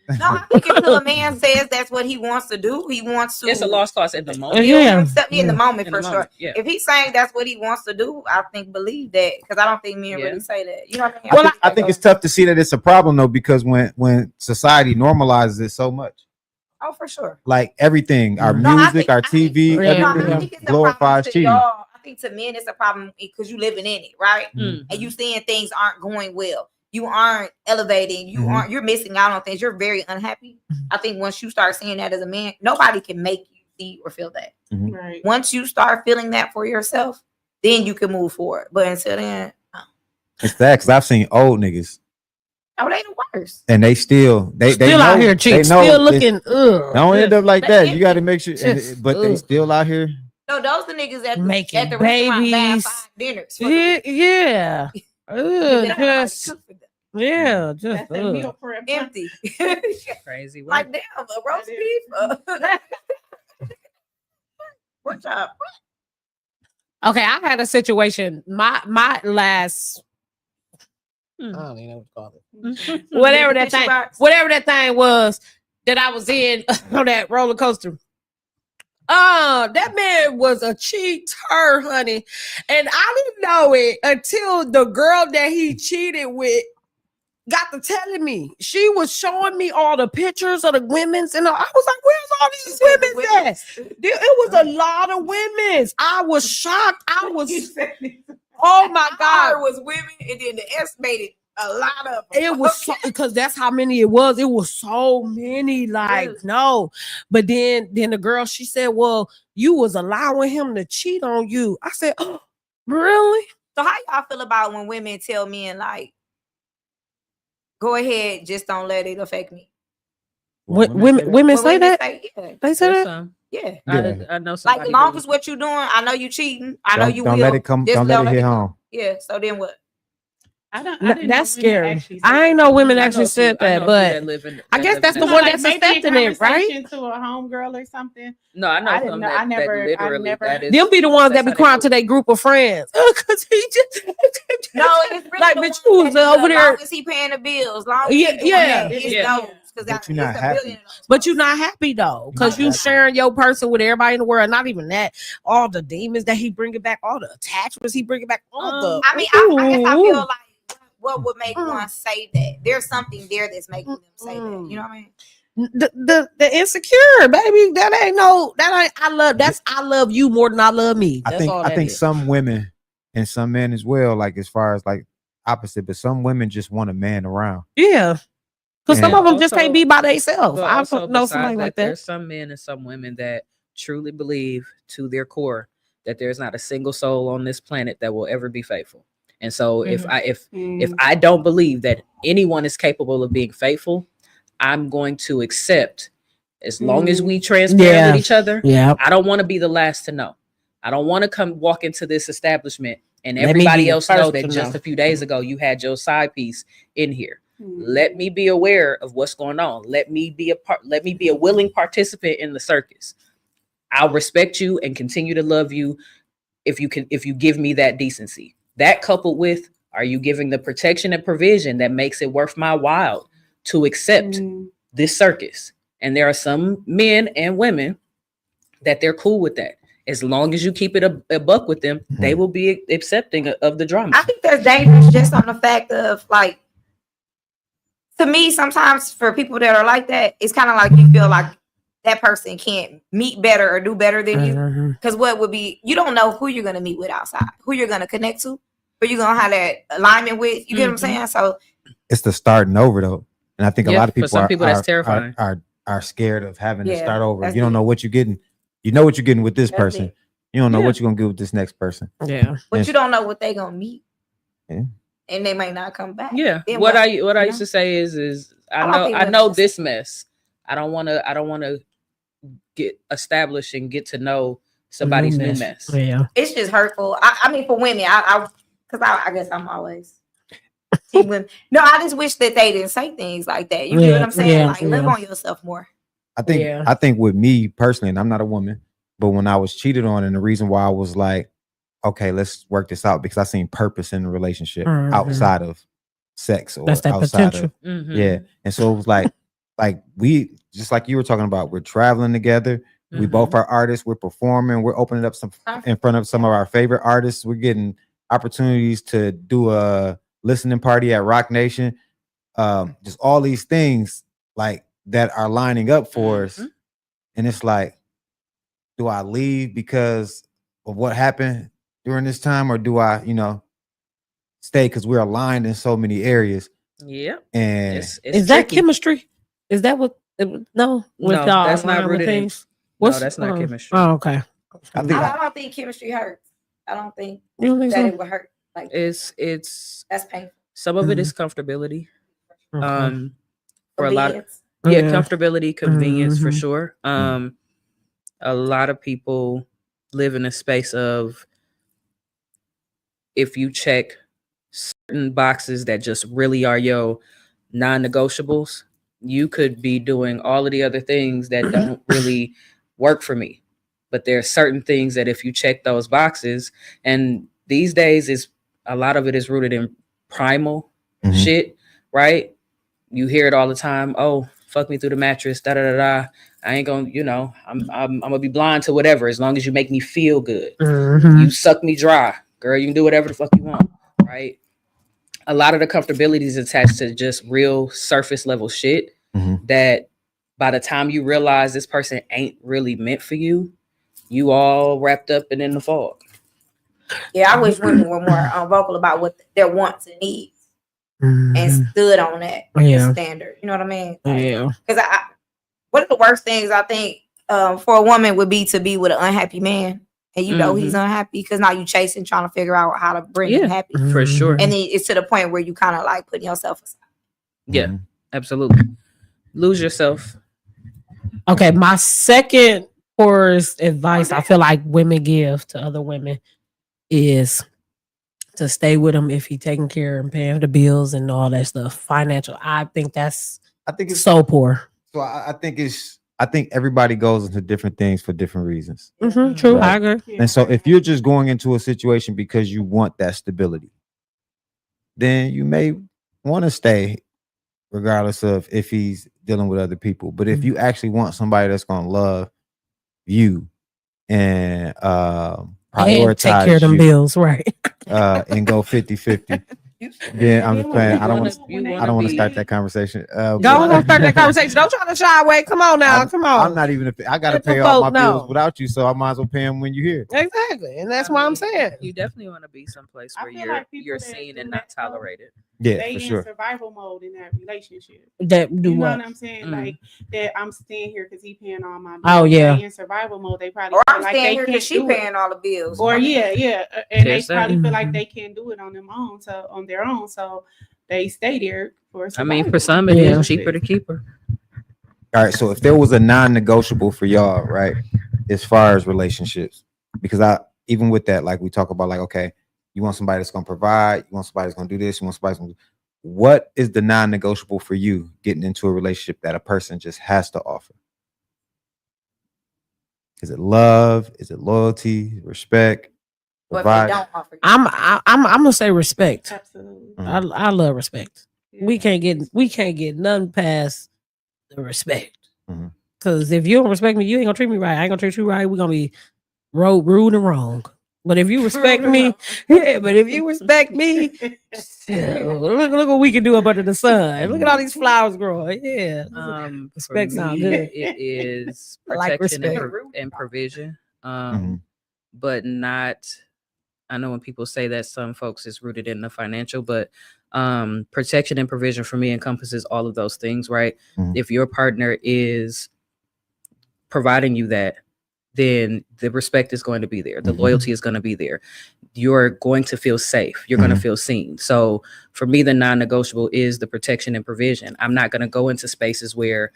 those. No, I think until a man says that's what he wants to do, he wants to. It's a lost cause in the moment. Yeah. Himself in the moment In for the sure. moment, yeah. If he's saying that's what he wants to do, I think believe that, because I don't think men Yeah. really say that. You know what I mean? Well, I think it's tough to see that it's a problem though, because when society normalizes it so much, Oh, for sure. like everything, our No, I music, think- our I think- TV, Yeah. No, I everything think it's a glorifies problem to cheating. y'all. I think to men it's a problem because you living in it, right? Mhm. And you seeing things aren't going well. You aren't elevating. You Mhm. aren't. You're missing out on things. You're very unhappy. I think once you start seeing that as a man, nobody can make you see or feel that. Right. Once you start feeling that for yourself, then you can move forward. But until then, It's that, because I've seen old niggas oh, they the worst. and they still Still know, out here they cheating, know still it's- looking. Don't end up like But that. if- You got to make sure, Just, but they still out here. No, those the niggas at Making at the restaurant buying babies. 5 dinners. for the Yeah, week. yeah. Because they don't have Just nobody to cook for them. yeah, just That's that meal prep. Empty. Crazy. work. Like damn, a roast That beef. What job? okay. I had a situation. My last. I don't even know what to call it. Whatever that Tissue thing, box? whatever that thing was that I was in on that roller coaster. That man was a cheater, honey. And I didn't know it until the girl that he cheated with got to telling me. She was showing me all the pictures of the women's, and I was like, where's all these women at? It was a lot of women's. I was shocked. I was, oh my God God. was women, and then the estimated a lot of them. It was because that's how many it was. It was so many, like Yes. no. But then the girl, she said, "Well, you was allowing him to cheat on you." I said, "Oh, really?" So how y'all feel about when women tell men like, "Go ahead, just don't let it affect me"? Women When say that. yeah, They say There's that. some. yeah. Yeah. I know Like somebody. as long who- as what you doing, I know you cheating. I know you Don't will. let it come. Just Don't let it hit home. Yeah. So then what? I didn't That's know women scary. actually I said ain't that. know women I know actually a few- said I know that, a few but that live in- I that guess live that's in the that one Like that's maybe in accepting it, right? conversation to a homegirl or something. No, I know I didn't some know- that, I never- that literally I never- that is. Them be the ones that's that be how they crying do to it. their group of friends. Cause he just No, it's really Like, the but one you was that over there- Long as he paying the bills, long as Yeah, he doing yeah. that, it's Yeah. those. Because But you're not happy. But you're not happy though, because you Not happy. sharing your person with everybody in the world. Not even that, all the demons that he bringing back, all the attachments he bringing back, all the. I mean, I guess I feel Ooh. like what would make one say that? There's something there that's making them say that. You know what I mean? the insecure, baby. That ain't no. That ain't. I love you more than I love me. That's all I that think is. some women and some men as well, like as far as like opposite, but some women just want a man around. Yeah, because some And- of them just Also- can't be by themselves. But I also don't know besides somebody like that. There's some men and some women that truly believe to their core that there's not a single soul on this planet that will ever be faithful. And so if I don't believe that anyone is capable of being faithful, I'm going to accept as long as we transparent Yeah. with each other. Yeah, I don't want to be the last to know. I don't want to come walk into this establishment and Let me everybody be the else know first that to just know. a few days ago you had your side piece in here. Let me be aware of what's going on. Let me be a willing participant in the circus. I'll respect you and continue to love you if you give me that decency. That coupled with, are you giving the protection and provision that makes it worth my while to accept this circus? And there are some men and women that they're cool with that. As long as you keep it a buck with them, they will be accepting of the drama. I think that's dangerous just on the fact of like, to me, sometimes for people that are like that, it's kind of like you feel like that person can't meet better or do better than you. Mhm. Because what would be, you don't know who you're going to meet with outside, who you're going to connect to, who you're going to have that alignment with. You get what I'm saying? So It's the starting over though, and I think a Yeah, lot of for people some are, people that's are- terrifying. are scared of having to Yeah, start over. that's You don't know it. what you're getting. You know what you're getting with this That's person. it. You don't know Yeah. what you're gonna get with this next person. Yeah. but Yes. you don't know what they're going to meet. Yeah. And they may not come back. Yeah. Then What I you used to say is I I don't know think I women know just- this mess. I don't want to get established and get to know somebody's new mess. Yeah. It's just hurtful. I mean, for women, I guess I'm always team women. No, I just wish that they didn't say things like that. You get what I'm saying? Yeah, Like, live yeah. on yourself more. I think Yeah. I think with me personally, and I'm not a woman, but when I was cheated on, and the reason why I was like, okay, let's work this out, because I seen purpose in the relationship Mhm. outside of sex or That's that outside potential. of Mhm. yeah. And so it was like, like we just like you were talking about, we're traveling together. We both are artists. We're performing. We're opening up some in front of some of our favorite artists. We're getting opportunities to do a listening party at Rock Nation. Just all these things like that are lining up for us. And it's like, do I leave because of what happened during this time, or do I, stay because we're aligned in so many areas? Yeah. And It's is that tricky. chemistry? Is that what? No, with No, y'all that's not align with rooted in- things. No, that's not chemistry. Oh, okay. I think I don't think chemistry hurts. I don't think You don't think that so? it would hurt. Like It's that's painful. some of it is comfortability. Okay. For a lot of Convenience. yeah, comfortability, convenience for Mhm. sure. A lot of people live in a space of, if you check certain boxes that just really are your non-negotiables, you could be doing all of the other things that don't really work for me. But there are certain things that if you check those boxes, and these days is a lot of it is rooted in primal shit, right? You hear it all the time. Oh, fuck me through the mattress, da da da da. I ain't gonna, I'm gonna be blind to whatever as long as you make me feel good. You suck me dry, girl. You can do whatever the fuck you want, right? A lot of the comfortability is attached to just real surface level shit that by the time you realize this person ain't really meant for you, you all wrapped up and in the fog. Yeah, I wish women were more vocal about what their wants and needs and stood on that standard. You know what I mean? Yeah. Because one of the worst things I think for a woman would be to be with an unhappy man, and you know he's unhappy because now you chasing, trying to figure out how to bring him happy. For sure. And then it's to the point where you kind of like putting yourself aside. Yeah, absolutely. Lose yourself. Okay, my second poorest advice I feel like women give to other women is to stay with him if he taking care and paying the bills and all that stuff. Financial. I think it's so poor. So I think everybody goes into different things for different reasons. True, I agree. And so if you're just going into a situation because you want that stability, then you may want to stay regardless of if he's dealing with other people. But if you actually want somebody that's going to love you and prioritize take care of them you, bills, right? And go 50-50. Yeah, I'm just playing. I don't want to start that conversation. Go on, start that conversation. Don't try to shy away. Come on now. Come on. I'm not even. I gotta Let the pay all my folk know. bills without you, so I might as well pay them when you're here. Exactly, and that's what I'm saying. You definitely want to be someplace I where feel like people you're that seen do and that not stuff, tolerated. Yeah, they for in sure. survival mode in that relationship. That do You know what? what I'm saying? Like that I'm staying here because he paying all my bills. Oh, yeah. They in survival mode. They probably Or feel I'm like staying they here can't because she do it. paying all the bills. Or and they Yes, sir. probably feel like they can't do it on their own. So they stay there for I mean, survival. for some it is cheaper to keep her. All right. So if there was a non-negotiable for y'all, right, as far as relationships, because even with that, like we talk about, like, okay, you want somebody that's gonna provide, you want somebody that's gonna do this, you want somebody that's gonna do. What is the non-negotiable for you getting into a relationship that a person just has to offer? Is it love? Is it loyalty? Respect? But if Provide? they don't offer you. I'm gonna say respect. Absolutely. I love respect. We can't get nothing past the respect. Mhm. Because if you don't respect me, you ain't gonna treat me right. I ain't gonna treat you right. We're gonna be rude and wrong. But if you respect me, but if you respect me, look what we can do up under the sun. Look at all these flowers growing. Yeah. Respect For sound me, good. It is I like protection respect. and provision. Mhm. But not. I know when people say that some folks is rooted in the financial, but protection and provision for me encompasses all of those things, right? Mhm. If your partner is providing you that, then the respect is going to be there. The loyalty is going to be there. You're going to feel safe. You're going to feel seen. So for me, the non-negotiable is the protection and provision. I'm not going to go into spaces where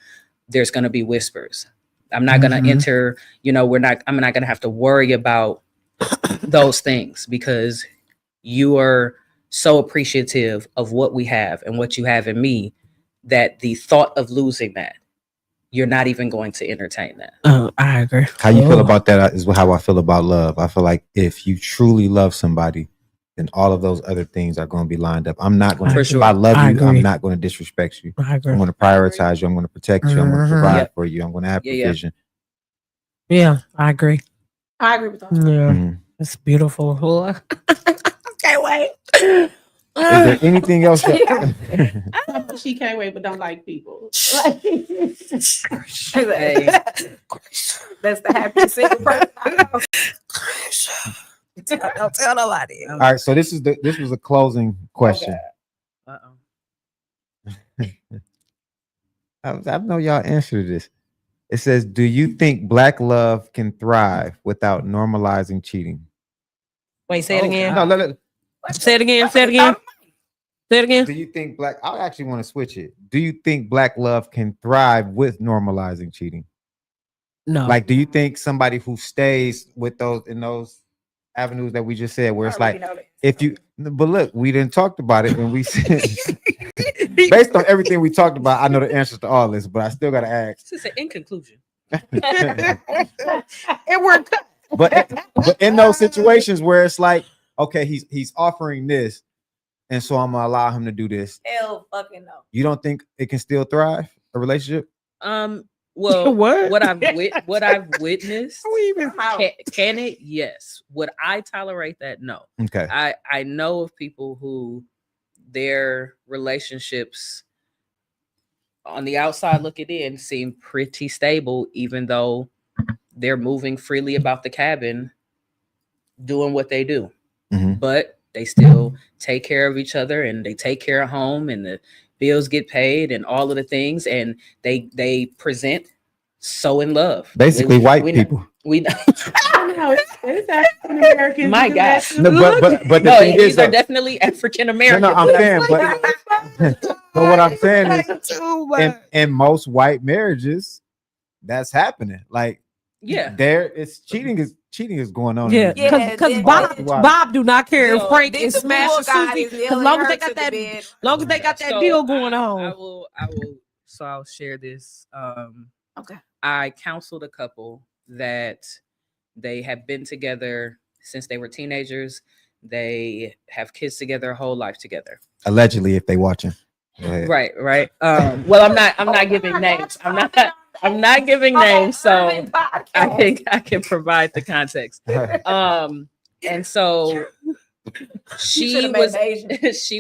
there's going to be whispers. I'm not going to enter, I'm not going to have to worry about those things because you are so appreciative of what we have and what you have in me that the thought of losing that, you're not even going to entertain that. I agree. How you feel about that is how I feel about love. I feel like if you truly love somebody, then all of those other things are going to be lined up. I'm not going to, For if sure. I love I you, agree. I'm not going to disrespect you. I agree. I'm going to prioritize you. I'm going to protect you. I'm going Mhm. to provide Yeah. for you. I'm going to have Yeah, yeah. provision. Yeah, I agree. I agree with that. Yeah, Mhm. it's beautiful. Can't wait. Is there anything else? She can't wait, but don't like people. Hey. That's the happiest single person I know. Don't tell nobody. All right, so this was a closing question. Uh-oh. I know y'all answered this. It says, do you think Black love can thrive without normalizing cheating? Wait, say it Oh, again. No, look. Say it again. Say it again. Say it again. Do you think I actually want to switch it. Do you think Black love can thrive with normalizing cheating? No. Like, do you think somebody who stays with those in those avenues that we just said, where it's like, if you, but look, we didn't talked about it when we said, based on everything we talked about, I know the answers to all this, but I still got to ask. This is in conclusion. It worked. But in those situations where it's like, okay, he's offering this, and so I'm gonna allow him to do this. Hell fucking no. You don't think it can still thrive, a relationship? Well, What? what I've witnessed, How? can it? Yes. Would I tolerate that? No. Okay. I know of people who their relationships on the outside looking in seem pretty stable, even though they're moving freely about the cabin, doing what they do. Mhm. But they still take care of each other, and they take care of home, and the bills get paid, and all of the things, and they present so in love. Basically, white we know- people. We know. No, it's African Americans. My who do that gosh. too. No, but the No, thing is, these are though, definitely African American. no, I'm saying, but what I'm saying is, in most white marriages, that's happening. Like, Yeah. there it's cheating is going on. Yeah, Yeah, because then- Bob do not care if So, Frank Then is the smashing pool guy Susie. is As nailing long as her they got to the that, bed. long as they got that So deal going I on. will. So I'll share this. Okay. I counseled a couple that they have been together since they were teenagers. They have kids together, their whole life together. Allegedly, if they watching. Go ahead. Right. Well, I'm not giving names. I'm not giving names, so I can provide the context. And so she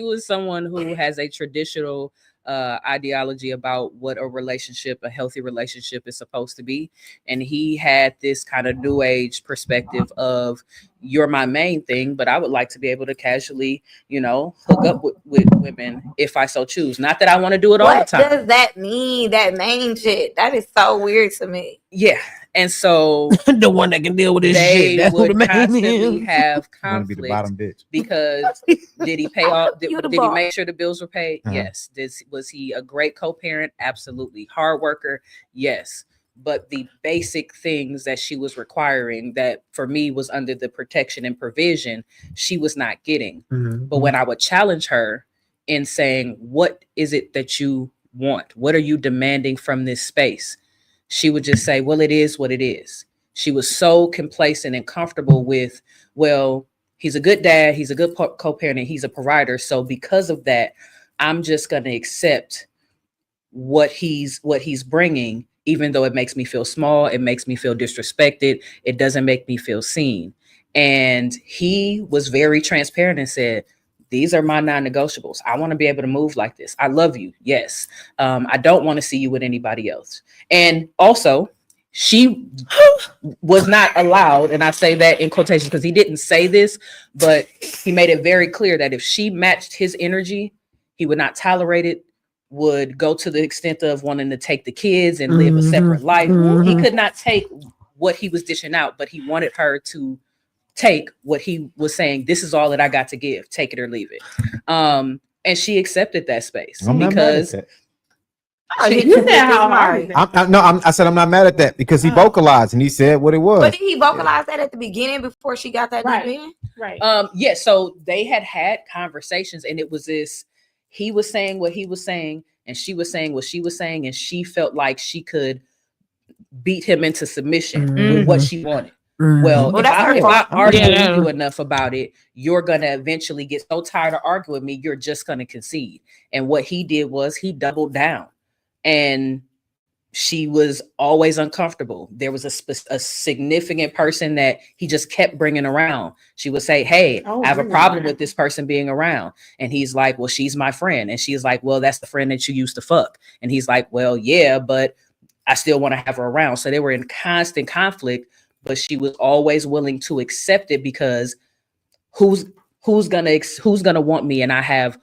was someone who has a traditional ideology about what a healthy relationship is supposed to be, and he had this kind of new age perspective of, you're my main thing, but I would like to be able to casually, hook up with women if I so choose. Not that I want to do it all the What time. does that mean? That main shit? That is so weird to me. Yeah. And so The one that can deal with this shit. they That's who the would man constantly is. have I want to be the conflict bottom bitch. because did he pay all? Did You the he boss. make sure the bills were paid? Uh-huh. Yes. Was he a great co-parent? Absolutely. Hard worker? Yes. But the basic things that she was requiring, that for me was under the protection and provision, she was not getting. But when I would challenge her in saying, what is it that you want? What are you demanding from this space? She would just say, well, it is what it is. She was so complacent and comfortable with, well, he's a good dad, he's a good co-parent, and he's a provider. So because of that, I'm just going to accept what he's bringing, even though it makes me feel small, it makes me feel disrespected, it doesn't make me feel seen. And he was very transparent and said, these are my non-negotiables. I want to be able to move like this. I love you. Yes. I don't want to see you with anybody else. And also, she was not allowed, and I say that in quotations because he didn't say this, but he made it very clear that if she matched his energy, he would not tolerate it, would go to the extent of wanting to take the kids and live a separate life. He could not take what he was dishing out, but he wanted her to take what he was saying. This is all that I got to give. Take it or leave it. And she accepted that space I'm not mad at because that. You said how hard is that? I said I'm not mad at that because he vocalized and he said what it was. But did he vocalize that at the beginning before she got that Right. deep in? Right. yeah, so they had conversations, and it was this, he was saying what he was saying, and she was saying what she was saying, and she felt like she could beat him into submission with what she wanted. Well, Well, if that's I, her if fault. I argue Yeah. with you enough about it, you're gonna eventually get so tired of arguing with me, you're just gonna concede. And what he did was he doubled down, and she was always uncomfortable. There was a significant person that he just kept bringing around. She would say, "Hey, Oh, I have a really? problem with this person being around," and he's like, "Well, she's my friend," and she's like, "Well, that's the friend that you used to fuck," and he's like, "Well, yeah, but I still want to have her around." So they were in constant conflict, but she was always willing to accept it because who's gonna want me, and I have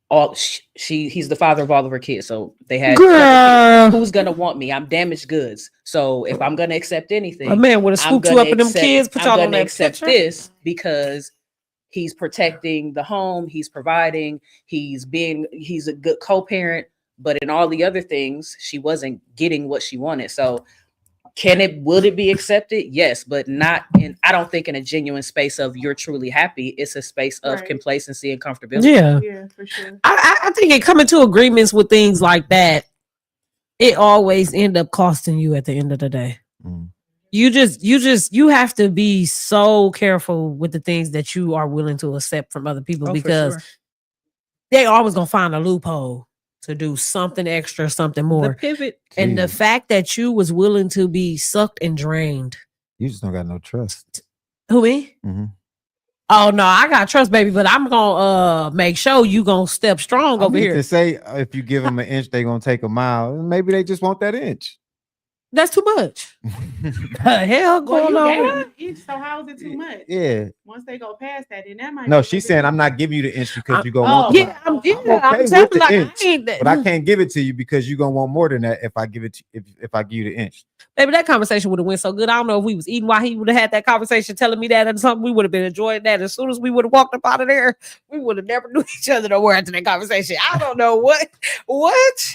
all he's the father of all of her kids, so they had several kids. Girl, Who's gonna want me? I'm damaged goods, so if I'm gonna accept anything, a man would have I'm scooped you gonna up in them accept- kids, put I'm y'all on gonna that accept picture. this because he's protecting the home, he's providing, he's a good co-parent, but in all the other things she wasn't getting what she wanted. So would it be accepted? Yes, but not in, I don't think in a genuine space of you're truly happy. It's a space of Right. complacency and comfortability. Yeah. Yeah, for sure. I think in coming to agreements with things like that, it always end up costing you at the end of the day. Mm. You have to be so careful with the things that you are willing to accept from other people, Oh, for because sure. they always gonna find a loophole to do something extra, something The more. pivot. And the Jesus. fact that you was willing to be sucked and drained. You just don't got no trust. Who, me? Mhm. Oh no, I got trust, baby, but I'm gonna make sure you gonna step strong I over mean, here. to say if you give them an inch, they gonna take a mile. Maybe they just want that inch. That's too much. The hell Well, going you on? gave her the inch, so how is it too much? Yeah. Once they go past that, then that might. No, be she's a saying little I'm not giving you the inch because I- you gonna Oh, want the Yeah, mile. I'm okay I'm with telling the like inch, I ain't that. But I can't give it to you because you're gonna want more than that if I give it to, if I give you the inch. Baby, that conversation would have went so good. I don't know if we was eating while he would have had that conversation telling me that or something. We would have been enjoying that. As soon as we would have walked up out of there, we would have never knew each other no more after that conversation. I don't know what.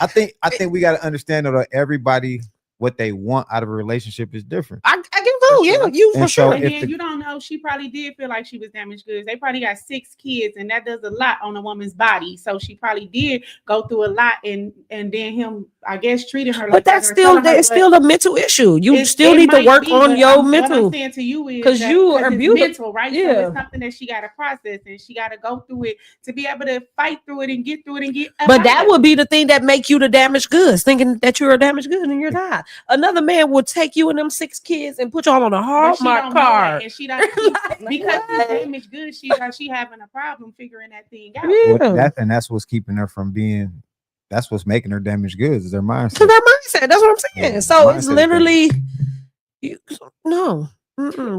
I think we gotta understand that everybody what they want out of a relationship is different. I do know, yeah, you for And so sure. And if then the- you don't know, she probably did feel like she was damaged goods. They probably got 6 kids, and that does a lot on a woman's body. So she probably did go through a lot, and then him, I guess, treating her like But that that's or still telling her it's what- still a mental issue. You It- still it need to might work be, on but your what mental. I'm saying to you is 'Cause that- you are it's beautiful. mental, right? So Yeah. it's something that she got to process, and she got to go through it to be able to fight through it and get through it and get. But that would be the thing that make you the damaged goods, thinking that you're a damaged good and you're not. Another man will take you and them 6 kids and put y'all on a But Hallmark she don't know that, card. and she don't because she's damaged goods. She having a problem figuring that thing out. Yeah. That's what's keeping her from being. That's what's making her damaged goods. Is their mindset. To their mindset. That's what I'm saying. Yeah, So it's mindset is literally no.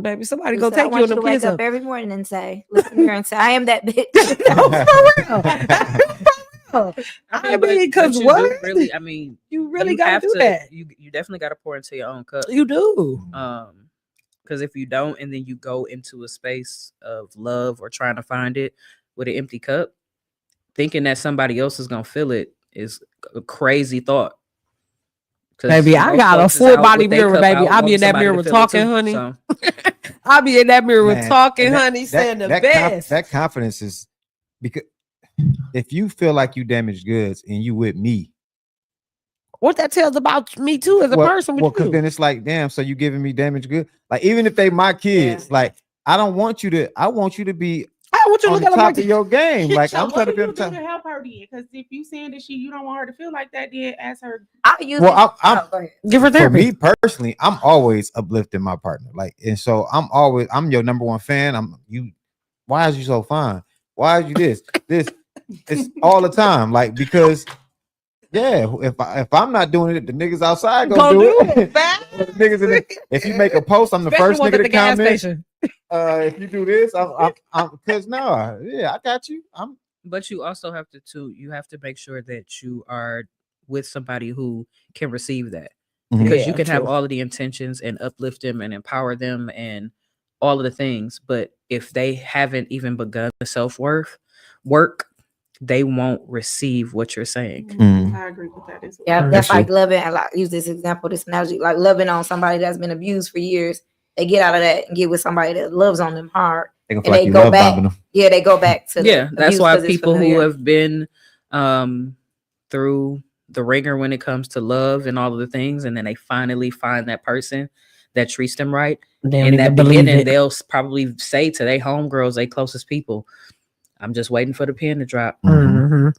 Baby, somebody go So I take want you and you them to wake kids up up. every morning and say, "Listen here," and say, "I am that bitch." No, for real. I but- mean, but 'cause you what? do really, I mean, You really you gotta have do to, that. You definitely got to pour into your own cup. You do. Because if you don't, and then you go into a space of love or trying to find it with an empty cup, thinking that somebody else is gonna fill it is a crazy thought. 'Cause Baby, I most got a folks is full out body with their mirror, cup baby. out, I be wanting in that somebody to mirror fill it talking, too. honey. So, I'll be in that mirror Man, talking, and honey, saying the best. That confidence is because if you feel like you damaged goods and you with me, What that tells about me too as a person with because you. then it's like, damn, so you giving me damaged goods? Like even if they my kids, like I don't want you to. I want you to be I want you to on look the at them top like of your game. Like So I'm what trying do to you be do on to top. help her then? Because if you saying that you don't want her to feel like that, then ask her. I'll use Well, it. I'm Go ahead. give her for therapy. me personally, I'm always uplifting my partner. Like, and so I'm your number one fan. Why is you so fine? Why is you this? It's all the time. Like, because if I'm not doing it, the niggas outside gonna do it. The niggas if you make a post, I'm the Especially first ones nigga at to the gas comment. station. If you do this, I'm because I got you. but you also have to you have to make sure that you are with somebody who can receive that. Mhm. Because Yeah, you can have true. all of the intentions and uplift them and empower them and all of the things, but if they haven't even begun the self-worth work, they won't receive what you're saying. Mm. I agree with that as well. Yeah, For that's sure. like loving. And like use this example, this analogy, like loving on somebody that's been abused for years. They get out of that and get with somebody that loves on them hard. They gonna And feel like they you go love back. bombing them. Yeah, they go back to Yeah, the that's abuse why 'cause it's people who familiar. have been through the ringer when it comes to love and all of the things, and then they finally find that person, that treats them right. They don't And in that even believe beginning, it. they'll probably say to their homegirls, their closest people, I'm just waiting for the pen to drop. Mhm.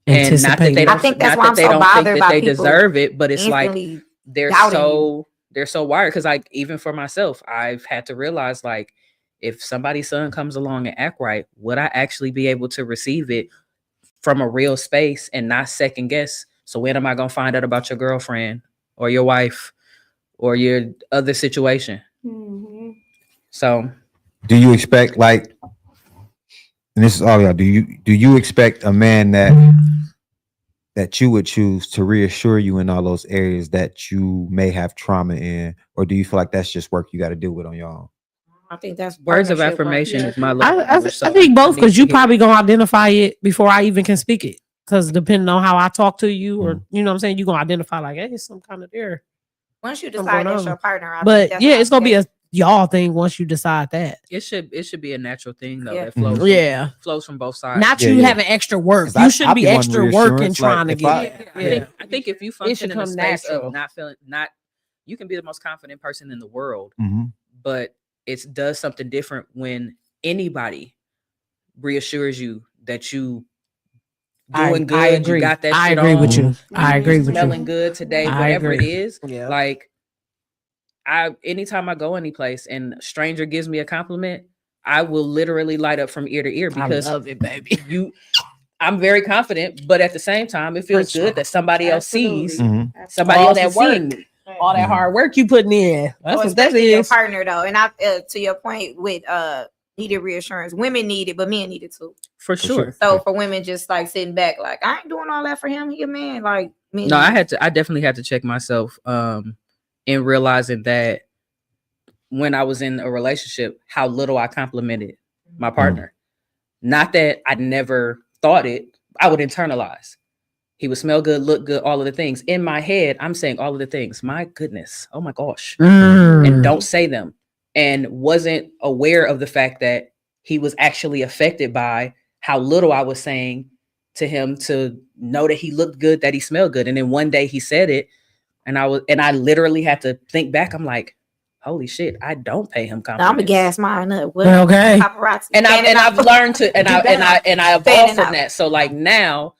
And not that they Anticipating. don't, I think that's not why that I'm they so don't think bothered that by they people deserve it, but it's like instantly they're doubting they're so wired. Because like even for myself, I've had to realize like if somebody's son comes along and act right, would I actually be able to receive it from a real space and not second guess? So when am I gonna find out about your girlfriend or your wife or your other situation? Mhm. So Do you expect like, and this is all y'all, do you expect a man that you would choose to reassure you in all those areas that you may have trauma in, or do you feel like that's just work you got to deal with on your own? I think that's words of partnership work. affirmation Yeah. is my love language. So I think both, need because to you hear probably it. gonna identify it before I even can speak it. Because depending on how I talk to you, or Mhm. you know what I'm saying, you gonna identify like, hey, it's some kind of there. Once you Something decide going that's on. your partner, I think But that's yeah, how it's gonna be that's- a y'all thing once you decide that. It should be a natural thing though Yeah. that flows. Yeah. Flows from both sides. Not Yeah, you yeah. having extra work. 'Cause You I shouldn't be be wanting extra working reassurance, like, trying to if get I- it. I Yeah. think if you function in a come space natural. of not feeling, you can be the most confident person in the world, Mhm. but it does something different when anybody reassures you that you doing good, I agree. you got that I shit agree on, with you. I Mhm. agree with smelling you. good today, I whatever agree. it is. Yeah. Like anytime I go any place and a stranger gives me a compliment, I will literally light up from ear to ear because I love it, baby. I'm very confident, but at the same time, it feels sure. good that somebody else sees Absolutely. Mhm. somebody All else that is seeing work. me. All that Mhm. hard work you putting in. That's So what that especially your is. partner though. And I to your point with needed reassurance. Women need it, but men need it too. For sure. sure. So for women just like sitting back, like I ain't doing all that for him. He a man. Like men. No, need it. I definitely had to check myself in realizing that when I was in a relationship, how little I complimented my partner. Not that I never thought it, I would internalize. He would smell good, look good, all of the things. In my head, I'm saying all of the things. My goodness. Oh my gosh. And don't say them. And wasn't aware of the fact that he was actually affected by how little I was saying to him to know that he looked good, that he smelled good. And then one day he said it, and I literally had to think back. I'm like, holy shit, I don't pay him Now, I'm compliments. gonna gas mine up. What? Okay. Paparazzi. And I've learned to and I evolved Fanning from out. that. So like now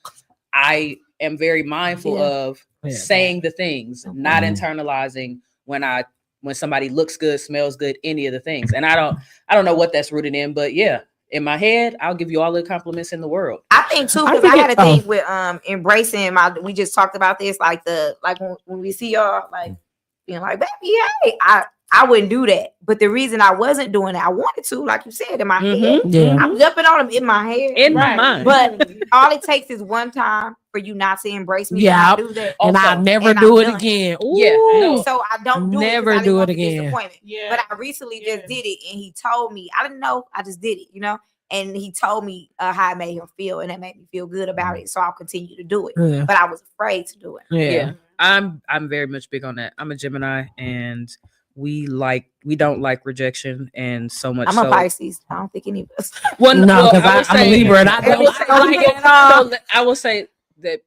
I am very mindful Yeah. of Yeah. saying the things, not Mhm. internalizing when somebody looks good, smells good, any of the things. And I don't know what that's rooted in, but yeah, in my head, I'll give you all the compliments in the world. I think too, I because think I had a it- thing with embracing my. We just talked about this, like when we see y'all like being like, baby, hey, I wouldn't do that. But the reason I wasn't doing it, I wanted to, like you said, in my head. Yeah. I'm jumping on them in my head. In my Right. mind. But all it takes is one time for you not to embrace me. Yeah. I do that. And Also, I'll never and do I'm it done. again. Yeah, Ooh. no. So I don't do Never it. 'Cause I do didn't it want the again. disappointment. Yeah. But I recently Yeah. just did it, and he told me. I didn't know. I just did it, And he told me how it made him feel, and it made me feel good about it. So I'll continue to do it. Yeah. But I was afraid to do it. Yeah. I'm very much big on that. I'm a Gemini, and we don't like rejection, and so much I'm so. a Pisces. I don't think any of us. Well, No, because I will I'm a say- Libra and I I will don't say- like it at all. So I will say that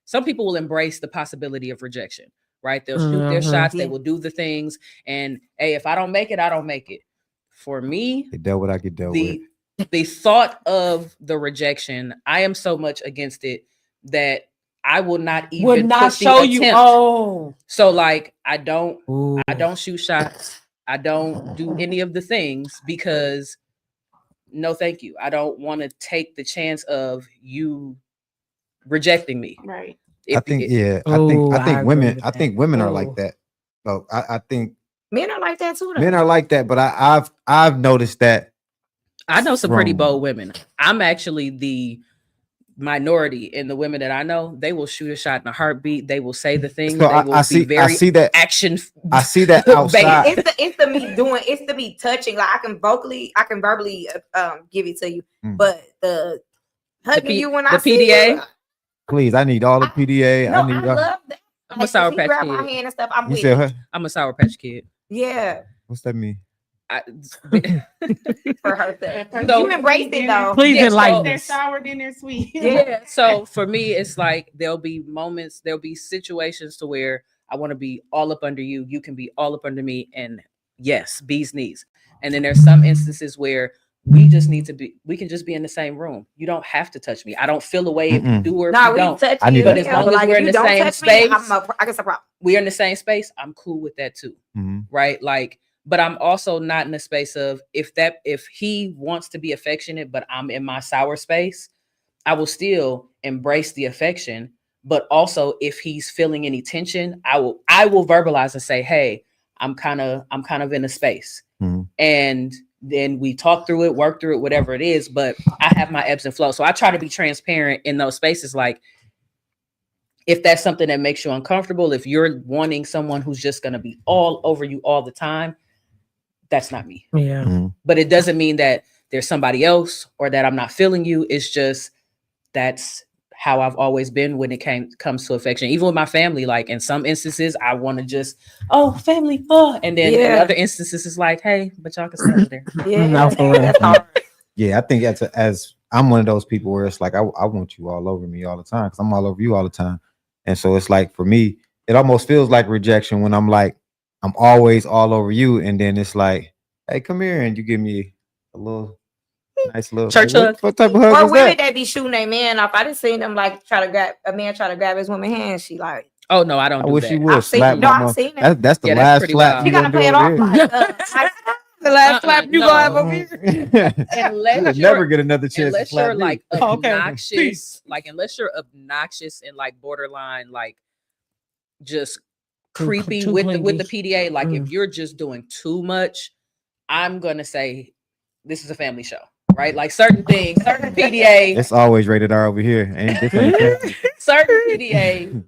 some people will embrace the possibility of rejection, right? They'll shoot their Mhm. shots, they Yeah. will do the things, and hey, if I don't make it, I don't make it. For me, Get dealt with, I get dealt with. the thought of the rejection, I am so much against it that I will not even Would not put the show you. attempt. Oh. So like I don't Ooh. shoot shots. I don't do any of the things because no, thank you. I don't want to take the chance of you rejecting me. Right. I think Ooh, I I think agree women with I think women are like Ooh. that. So I think Men are like that too. Though. men are like that, but I've noticed that. I know some pretty From- bold women. I'm actually the minority in the women that I know. They will shoot a shot in a heartbeat. They will say the things. So They will I see be very that action. I see that outside. It's the me doing. It's the me touching. Like I can verbally give it to you, Mm. but the hugging you when I the see PDA? you, Please, I need all the PDA. no, I need. I love that. I'm a Sour if he Patch grab my Kid. hand and stuff. I'm you with said it. her? I'm a Sour Patch Kid. Yeah, What's that mean? for her thing. So- You embrace it though. Please Yeah, enlighten They're us. sour, then they're sweet. Yeah. So for me, it's like there'll be moments, there'll be situations to where I want to be all up under you. You can be all up under me. And yes, bee's knees. And then there's some instances where we can just be in the same room. You don't have to touch me. I don't feel a way if you do or if you don't. Touch I need you. that. But as long as we're in the same space, I guess a problem. we're in the same space, I'm cool with that too. Right? Like, but I'm also not in the space of if he wants to be affectionate, but I'm in my sour space, I will still embrace the affection. But also if he's feeling any tension, I will verbalize and say, hey, I'm kind of in a space. And then we talk through it, work through it, whatever it is. But I have my ebbs and flows. So I try to be transparent in those spaces. Like, if that's something that makes you uncomfortable, if you're wanting someone who's just going to be all over you all the time, that's not me. Yeah. But it doesn't mean that there's somebody else or that I'm not feeling you. It's just that's how I've always been when it comes to affection. Even with my family, like in some instances, I want to just, family, and then in other instances, it's like, hey, but y'all can stay over there. Yeah, I think as I'm one of those people where it's like I want you all over me all the time because I'm all over you all the time, and so it's like for me, it almost feels like rejection when I'm like I'm always all over you, and then it's like, hey, come here, and you give me a little. Nice little church hug. What type of hug Or is women that? that be shooting a man off. I just seen them like try to grab his woman's hand. She like, oh no, I don't. I do wish that. you would slap my mom. That's the last pretty slap wild. you gotta play it off. Like, The last slap you no. gonna have over here. Unless You'll never get another chance to unless slap you're me. like Okay. obnoxious, like unless you're obnoxious and like borderline, like just creepy too with clingy. the PDA. Like if you're just doing too much, I'm gonna say this is a family show, right? Like certain things, certain PDA, It's always rated R over here. Ain't different. certain PDA,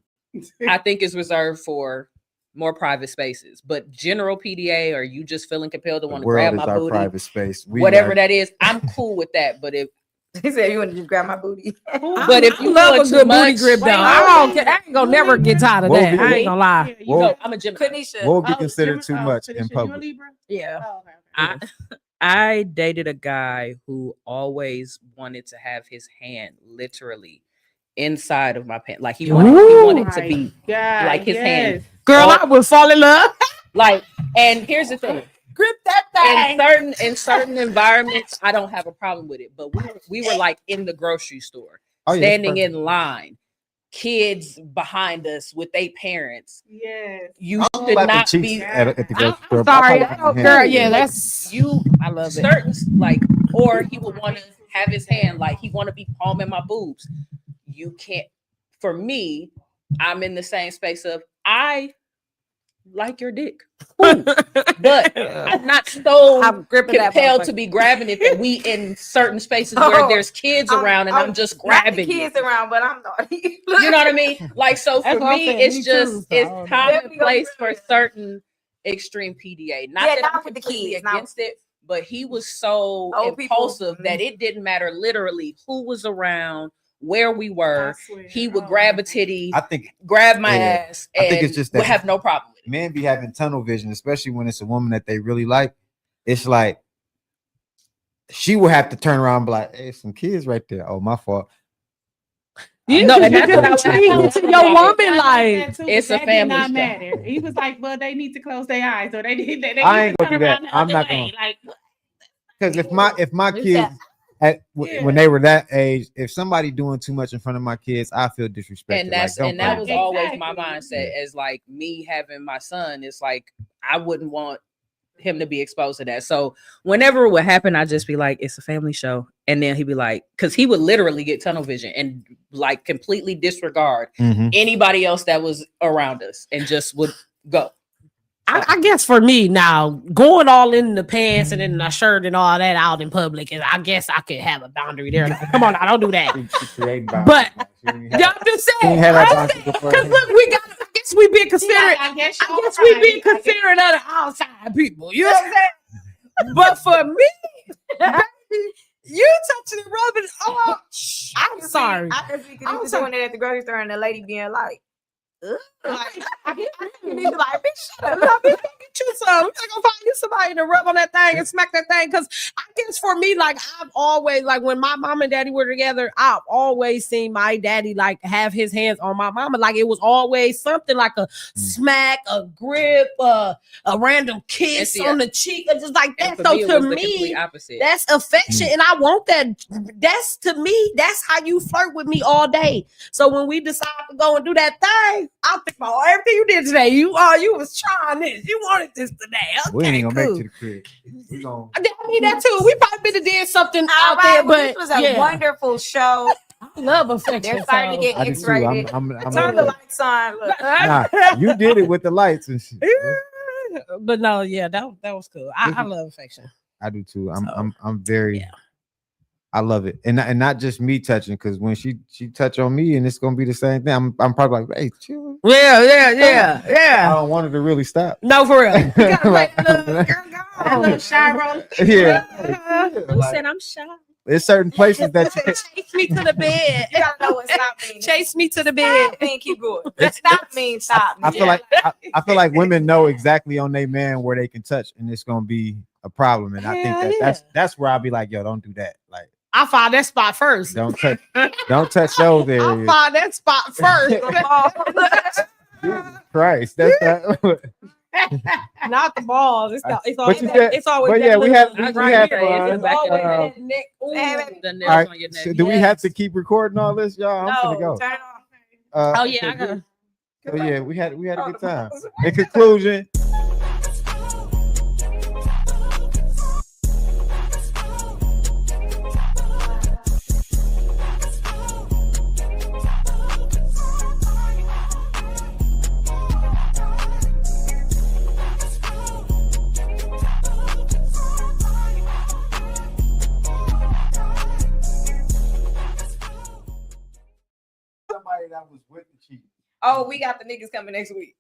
I think is reserved for more private spaces. But general PDA, or you just feeling compelled to The want to world grab is my our booty, private space. whatever that is, I'm cool with that. But if he said, "You want to just grab my booty?" But if you love a doing too good much, booty grip though, Wait, I ain't gonna never get tired of What that. would be- I ain't gonna lie. Yeah, you Whoa. know, I'm a Gemini. Kanisha, What would be considered too Gemini- much Tanisha, in you a public? Libra? Yeah. Oh, okay. I dated a guy who always wanted to have his hand literally inside of my pants. Like he wanted to be God, like his hand. Girl, Oh. I would fall in love. Like, and here's the thing. Grip that In certain environments, I don't have a problem with it. But we were like in the grocery store, Oh, yeah, standing perfect. in line, kids behind us with their parents. Yes. You I'm should slapping not cheeks be at the grocery store, I'm but I sorry, probably I don't, can't girl. handle it. Yeah, that's I love it. certain like, or he would want to have his hand like he want to be palming my boobs. You can't. For me, I'm in the same space of I like your dick, cool. But I'm not so I'm gripping that compelled to motherfucker. be grabbing it that we in certain spaces where Oh, there's kids around and I'm just Not the grabbing you. kids around, but I'm naughty. You know what I mean? Like, so That's for what I'm me, saying. it's Me just too, so it's I don't know. commonplace for certain extreme PDA. Not Yeah, that not I'm with the completely kids, not- against it, but he was so Old people. impulsive that it didn't matter literally who was around, where we I were. swear. He would Oh, grab my a titty, I think grab my Yeah. ass, I and think it's just would that- have no problem with it. men be having tunnel vision, especially when it's a woman that they really like. It's like she will have to turn around and be like, hey, some kids right there. Oh, my fault. Yeah, No, no, and and that's what I was to your saying. woman, like that too, it's but a that family did not show. matter. He was like, well, they need to close their eyes, or they need they I need ain't to gonna turn do that. around the I'm other not way. gonna- Like, Because if my kids Yeah. when they were that age, if somebody doing too much in front of my kids, I feel disrespected. And that's like, and that was play. always my Exactly. mindset as like me having my son. It's like I wouldn't want him to be exposed to that. So whenever it would happen, I'd just be like, it's a family show. And then he'd be like, because he would literally get tunnel vision and like completely disregard Mhm. anybody else that was around us and just would go. I guess for me now, going all in the pants and in the shirt and all that out in public, and I guess I could have a boundary there. Like, come on, I don't do that. She creating But- boundaries. She ain't Yeah, had- I'm just she saying. ain't had that I'm boundary saying, before. 'cause look, we got. I guess we being considerate. I guess I guess we being considerate of the outside people. You know what I'm saying? But for me, baby, you touching and rubbing. Oh, I'm sorry. I just be I'm doing sorry. it at the grocery store and the lady being like, Like, I need to like, bitch, shut up. Go get you some. I'm gonna find you somebody to rub on that thing and smack that thing. Cause I guess for me, like I've always like when my mom and daddy were together, I've always seen my daddy like have his hands on my mama. Like it was always something like a smack, a grip, a random kiss on the cheek, or just like that. So to me, that's affection, and I want that. That's to me, that's how you flirt with me all day. So when we decide to go and do that thing, I'll think about everything you did today. You was trying this. You wanted this today. Okay, we ain't gonna cool. make it to the crib. We gonna... I need that too. We probably been did something out right, there, but this was a wonderful show. I love affection. They're starting to get I do too. X-rated. I'm Turn the lights on. Look. Nah, you did it with the lights and shit. But no, yeah, that was cool. I love affection. I do too. I'm very I love it. And not just me touching, because when she touch on me and it's gonna be the same thing, I'm probably like, hey, chill. Yeah. I don't want it to really stop. No, for real. You gotta Like, play the little girl, That little shy roll. Yeah. Who said I'm shy? There's certain places that you Chase me to the bed. You gotta know what stop means. Chase me to the bed. Stop mean keep going. Stop means stop. I feel like I feel like women know exactly on their man where they can touch, and it's gonna be a problem. And I think that's where I'll be like, yo, don't do that. Like, I find that spot first. don't touch those areas. I find that spot first. Christ, that's not. Not the balls. It's But you said, it's always. but that yeah, we little- have right fun. here. It's always Uh, that neck. Ooh. The nails All right, on your neck. so do we have to keep recording all this, y'all? I'm gonna go. Turn it off. Oh yeah, I gotta. So yeah, we had a good time. In conclusion, somebody that was with the cheat. Oh, we got the niggas coming next week.